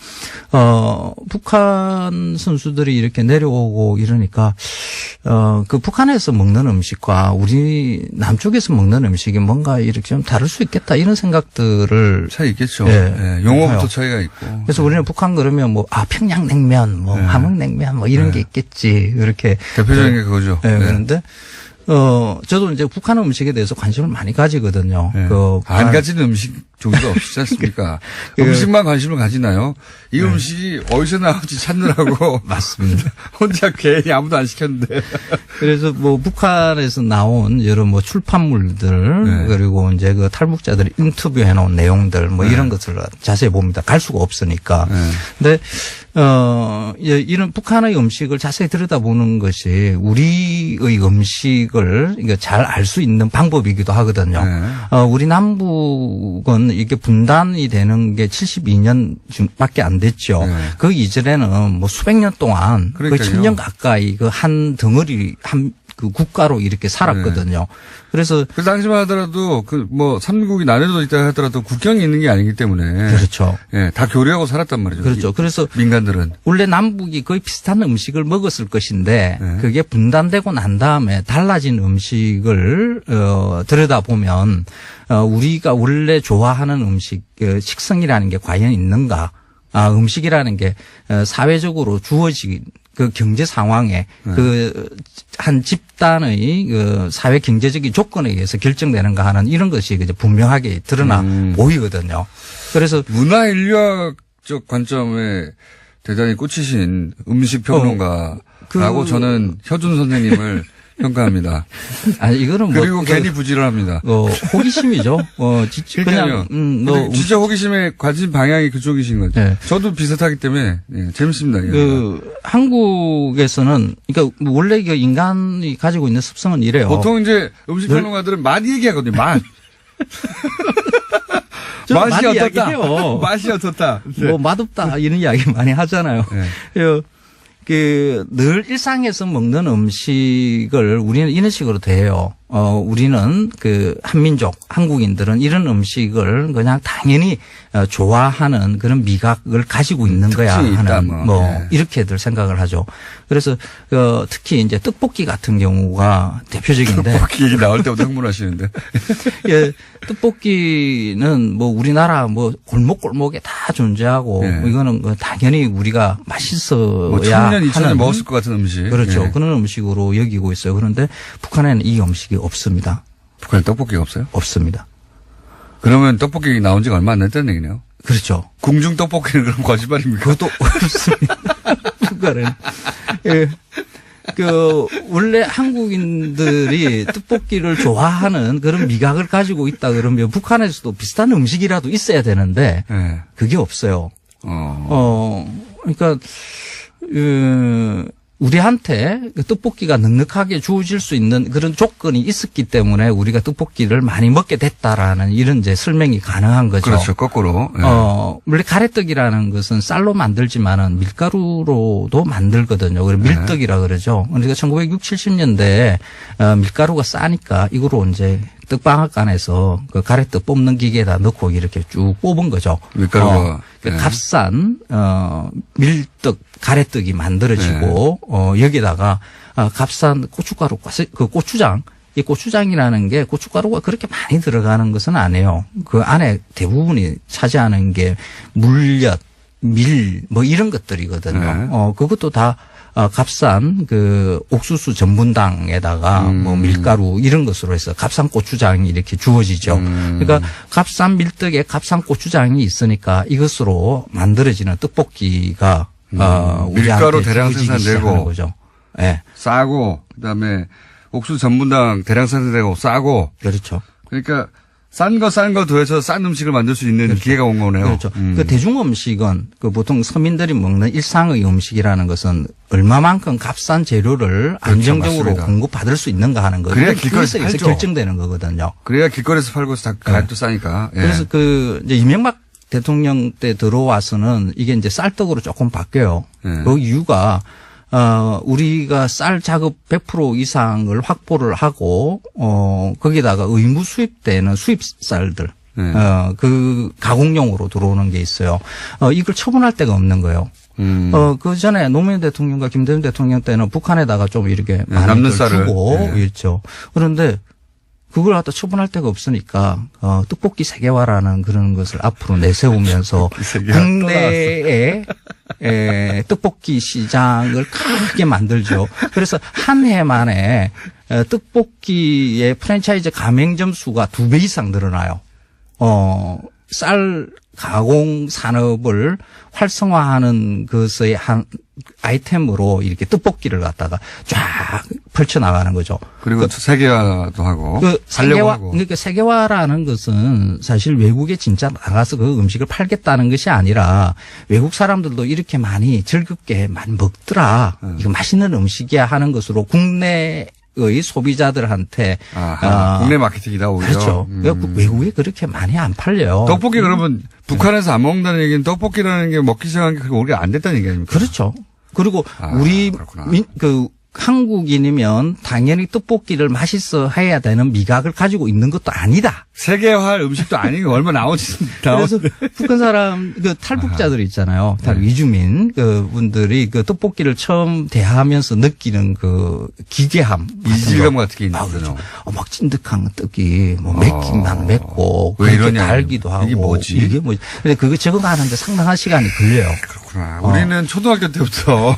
S6: 북한 선수들이 이렇게 내려오고 이러니까 그 북한에서 먹는 음식과 우리 남쪽에서 먹는 음식이 뭔가 이렇게 좀 다를 수 있겠다 이런 생각들을
S1: 차이 있겠죠. 용어부터 차이가 있고.
S6: 그래서 우리는 북한 그러면 평양냉면, 함흥냉면 이런 게 있겠지. 이렇게
S1: 대표적인 게 그거죠.
S6: 그런데 저도 이제 북한 음식에 대해서 관심을 많이 가지거든요.
S1: 안 가지는 음식 종류가 없지 않습니까? 음식만 관심을 가지나요? 이 음식이 어디서 나올지 찾느라고.
S6: 맞습니다.
S1: 혼자 괜히 아무도 안 시켰는데.
S6: 그래서 북한에서 나온 여러 출판물들, 그리고 이제 탈북자들이 인터뷰해 놓은 내용들, 이런 것들을 자세히 봅니다. 갈 수가 없으니까. 근데, 이런 북한의 음식을 자세히 들여다보는 것이 우리의 음식을 잘 알 수 있는 방법이기도 하거든요. 우리 남북은 보면은 이게 분단이 되는 게 72년밖에 안 됐죠.
S1: 네.
S6: 그 이전에는 뭐 수백 년 동안 거의
S1: 그러니까요.
S6: 1000년 가까이 그 한 덩어리 그 국가로 이렇게 살았거든요. 그래서
S1: 그 당시만 하더라도 그 뭐 삼국이 나눠져 있다 하더라도 국경이 있는 게 아니기 때문에
S6: 그렇죠.
S1: 예, 다 교류하고 살았단 말이죠.
S6: 그렇죠. 그래서
S1: 민간들은
S6: 원래 남북이 거의 비슷한 음식을 먹었을 것인데
S1: 네.
S6: 그게 분단되고 난 다음에 달라진 음식을 들여다보면 우리가 원래 좋아하는 음식 식성이라는 게 과연 있는가? 음식이라는 게 사회적으로 주어진 그 경제 상황에 그 한 집단의 그 사회 경제적인 조건에 의해서 결정되는가 하는 이런 것이 이제 분명하게 드러나 보이거든요. 그래서
S1: 문화 인류학적 관점에 대단히 꽂히신 음식 평론가라고 저는 혀준 선생님을 평가합니다.
S6: 아니 이거는 뭐
S1: 그리고 괜히 부지런합니다.
S6: 호기심이죠. 그냥
S1: 진짜 호기심에 관심 방향이 그쪽이신 거죠.
S6: 네.
S1: 저도 비슷하기 때문에 재밌습니다.
S6: 한국에서는 그러니까 원래 그 인간이 가지고 있는 습성은 이래요.
S1: 보통 이제 음식 평론가들은 맛 얘기하거든요. 맛. 맛이 어떻다.
S6: 이야기해요.
S1: 맛이 어떻다. 네.
S6: 뭐 맛없다 이런 이야기 많이 하잖아요.
S1: 네.
S6: 늘 일상에서 먹는 음식을 우리는 이런 식으로 대해요. 우리는 그 한민족, 한국인들은 이런 음식을 그냥 당연히 좋아하는 그런 미각을 가지고 있는 거야 하는 이렇게들 생각을 하죠. 그래서 특히 이제 떡볶이 같은 경우가 대표적인데.
S1: 떡볶이 얘기 나올 때부터 흥분하시는데.
S6: 예, 떡볶이는 뭐 우리나라 뭐 골목골목에 다 존재하고 이거는 당연히 우리가 맛있어야
S1: 1000년, 2000년 먹었을 것 같은 음식.
S6: 그렇죠. 그런 음식으로 여기고 있어요. 그런데 북한에는 이 음식이 없습니다.
S1: 북한에 떡볶이가 없어요?
S6: 없습니다.
S1: 그러면 떡볶이 나온 지가 얼마 안 됐다는 얘기네요.
S6: 그렇죠.
S1: 궁중 떡볶이는 그럼 거짓말입니까?
S6: 그것도 없습니다. 북한은. 원래 한국인들이 떡볶이를 좋아하는 그런 미각을 가지고 있다 그러면 북한에서도 비슷한 음식이라도 있어야 되는데 그게 없어요. 그러니까, 우리한테 떡볶이가 넉넉하게 주어질 수 있는 그런 조건이 있었기 때문에 우리가 떡볶이를 많이 먹게 됐다라는 이런 이제 설명이 가능한 거죠.
S1: 그렇죠. 거꾸로.
S6: 원래 가래떡이라는 것은 쌀로 만들지만은 밀가루로도 만들거든요. 그래서 밀떡이라 그러죠. 그러니까 1960, 70년대에 밀가루가 싸니까 이거로 이제 떡방앗간에서 그 가래떡 뽑는 기계에다 넣고 이렇게 쭉 뽑은 거죠.
S1: 밀가루가.
S6: 값싼, 밀떡, 가래떡이 만들어지고, 여기다가, 값싼 고춧가루, 그 고추장, 이 고추장이라는 게 고춧가루가 그렇게 많이 들어가는 것은 아니에요. 그 안에 대부분이 차지하는 게 물엿, 밀, 뭐 이런 것들이거든요. 그것도 다 값싼 그 옥수수 전분당에다가 뭐 밀가루 이런 것으로 해서 값싼 고추장이 이렇게 주어지죠. 그러니까 값싼 밀떡에 값싼 고추장이 있으니까 이것으로 만들어지는 떡볶이가
S1: 밀가루 대량 생산되고
S6: 거죠. 네.
S1: 싸고 그다음에 옥수수 전분당 대량 생산되고 싸고
S6: 그렇죠.
S1: 그러니까 싼 거 더해서 싼 음식을 만들 수 있는 기회가 온 거네요.
S6: 그렇죠. 그 대중 음식은 그 보통 서민들이 먹는 일상의 음식이라는 것은 얼마만큼 값싼 재료를 안정적으로
S1: 맞습니다.
S6: 공급받을 수 있는가 하는 거.
S1: 그래야 길거리에서 팔죠.
S6: 결정되는 거거든요.
S1: 그래야 길거리에서 팔고 가격도 싸니까.
S6: 그래서 이제 이명박 대통령 때 들어와서는 이게 이제 쌀떡으로 조금 바뀌어요. 그 이유가 우리가 쌀 자급 100% 이상을 확보를 하고, 거기다가 의무 수입되는 수입 쌀들, 그 가공용으로 들어오는 게 있어요. 이걸 처분할 데가 없는 거예요. 그 전에 노무현 대통령과 김대중 대통령 때는 북한에다가 좀 이렇게 많이 주고 있죠. 그런데 그걸 갖다 처분할 데가 없으니까 떡볶이 세계화라는 그런 것을 앞으로 내세우면서 국내에 떡볶이 시장을 크게 만들죠. 그래서 한 해 만에 떡볶이의 프랜차이즈 가맹점 수가 2배 이상 늘어나요. 쌀 가공 산업을 활성화하는 것의 한 아이템으로 이렇게 떡볶이를 갖다가 쫙 펼쳐나가는 거죠.
S1: 그리고 세계화도 하고.
S6: 그러니까 세계화라는 것은 사실 외국에 진짜 나가서 그 음식을 팔겠다는 것이 아니라 외국 사람들도 이렇게 많이 즐겁게 많이 먹더라. 이거 맛있는 음식이야 하는 것으로 국내 외국의 소비자들한테
S1: 국내 마케팅이다 오히려.
S6: 그렇죠. 외국에 그렇게 많이 안 팔려요.
S1: 떡볶이 그러면 북한에서 안 먹는다는 얘기는 떡볶이라는 게 먹기 시작한 게 그렇게 오래가 안 됐다는 얘기 아닙니까?
S6: 그렇죠. 그리고 우리 한국인이면 당연히 떡볶이를 맛있어 해야 되는 미각을 가지고 있는 것도 아니다.
S1: 세계화할 음식도 아니고 얼마 나오지.
S6: 그래서 북한 사람 탈북자들 있잖아요. 이주민 분들이 떡볶이를 처음 대하면서 느끼는 기괴함,
S1: 이질감 같은 게 있는
S6: 거죠. 막 찐득한 떡이 맵긴 맵고
S1: 왜 이러냐
S6: 달기도 하고
S1: 이게 뭐지?
S6: 근데 그거 적응하는데 상당한 시간이 걸려요.
S1: 그렇구나. 우리는 초등학교 때부터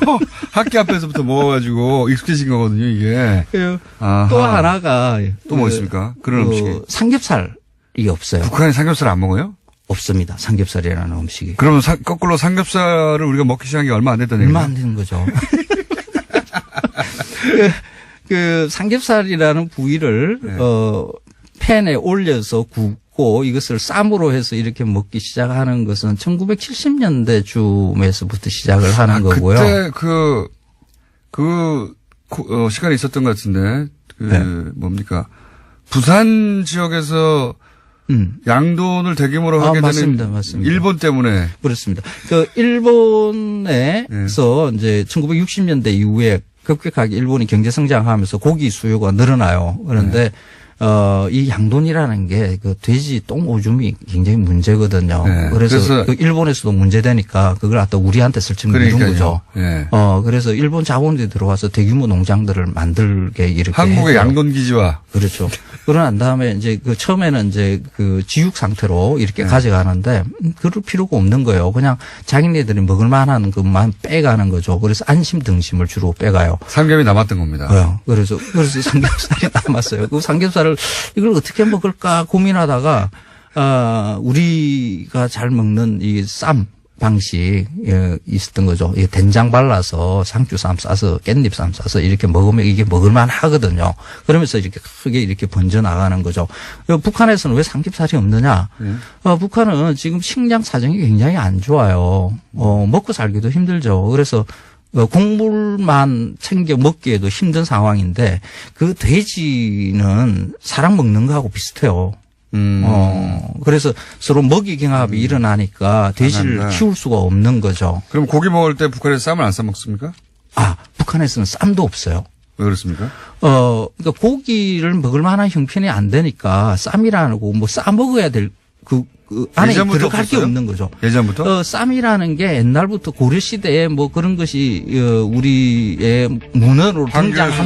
S1: 학교 앞에서부터 먹어가지고 익숙해진 거거든요, 이게.
S6: 또 하나가
S1: 또 뭐 있습니까? 그런 음식이.
S6: 삼겹살이 없어요.
S1: 북한에 삼겹살 안 먹어요?
S6: 없습니다. 삼겹살이라는 음식이.
S1: 그러면 거꾸로 삼겹살을 우리가 먹기 시작한 게 얼마 안 됐다는 얘기예요?
S6: 얼마 안 되는 거죠. 삼겹살이라는 부위를 팬에 올려서 굽고 이것을 쌈으로 해서 이렇게 먹기 시작하는 것은 1970년대 쯤에서부터 시작을 하는 거고요.
S1: 그때 시간이 있었던 것 같은데 뭡니까? 부산 지역에서 양돈을 대규모로 하게
S6: 맞습니다.
S1: 되는
S6: 맞습니다.
S1: 일본 때문에
S6: 그렇습니다. 일본에서 이제 1960년대 이후에 급격하게 일본이 경제 성장하면서 고기 수요가 늘어나요. 그런데 이 양돈이라는 게 돼지 똥 오줌이 굉장히 문제거든요. 그래서 일본에서도 문제되니까 그걸 갖다 우리한테 설정 미룬 거죠. 그래서 일본 자본들이 들어와서 대규모 농장들을 만들게 이렇게
S1: 한국의 양돈 기지와
S6: 그렇죠. 그러고 다음에 이제 처음에는 이제 지육 상태로 이렇게 가져가는데 그럴 필요가 없는 거예요. 그냥 자기네들이 먹을 만한 것만 빼가는 거죠. 그래서 안심 등심을 주로 빼가요.
S1: 삼겹이 남았던 겁니다.
S6: 그래서 삼겹살이 남았어요. 그 삼겹살을 이걸 어떻게 먹을까 고민하다가 우리가 잘 먹는 이 쌈 방식 있었던 거죠. 된장 발라서 상추쌈 싸서 깻잎쌈 싸서 이렇게 먹으면 이게 먹을만 하거든요. 그러면서 이렇게 크게 이렇게 번져 나가는 거죠. 북한에서는 왜 삼겹살이 없느냐? 북한은 지금 식량 사정이 굉장히 안 좋아요. 먹고 살기도 힘들죠. 그래서 곡물만 챙겨 먹기에도 힘든 상황인데 그 돼지는 사람 먹는 거하고 비슷해요. 그래서 서로 먹이 경합이 일어나니까 돼지를 키울 수가 없는 거죠.
S1: 그럼 고기 먹을 때 북한에서 쌈을 안 싸 먹습니까?
S6: 북한에서는 쌈도 없어요.
S1: 왜 그렇습니까?
S6: 그러니까 고기를 먹을 만한 형편이 안 되니까 쌈이라는 거 싸 먹어야 될 안에 들어갈
S1: 없었어요?
S6: 게 없는 거죠.
S1: 예전부터?
S6: 쌈이라는 게 옛날부터 고려시대에 그런 것이 우리의 문헌으로 등장한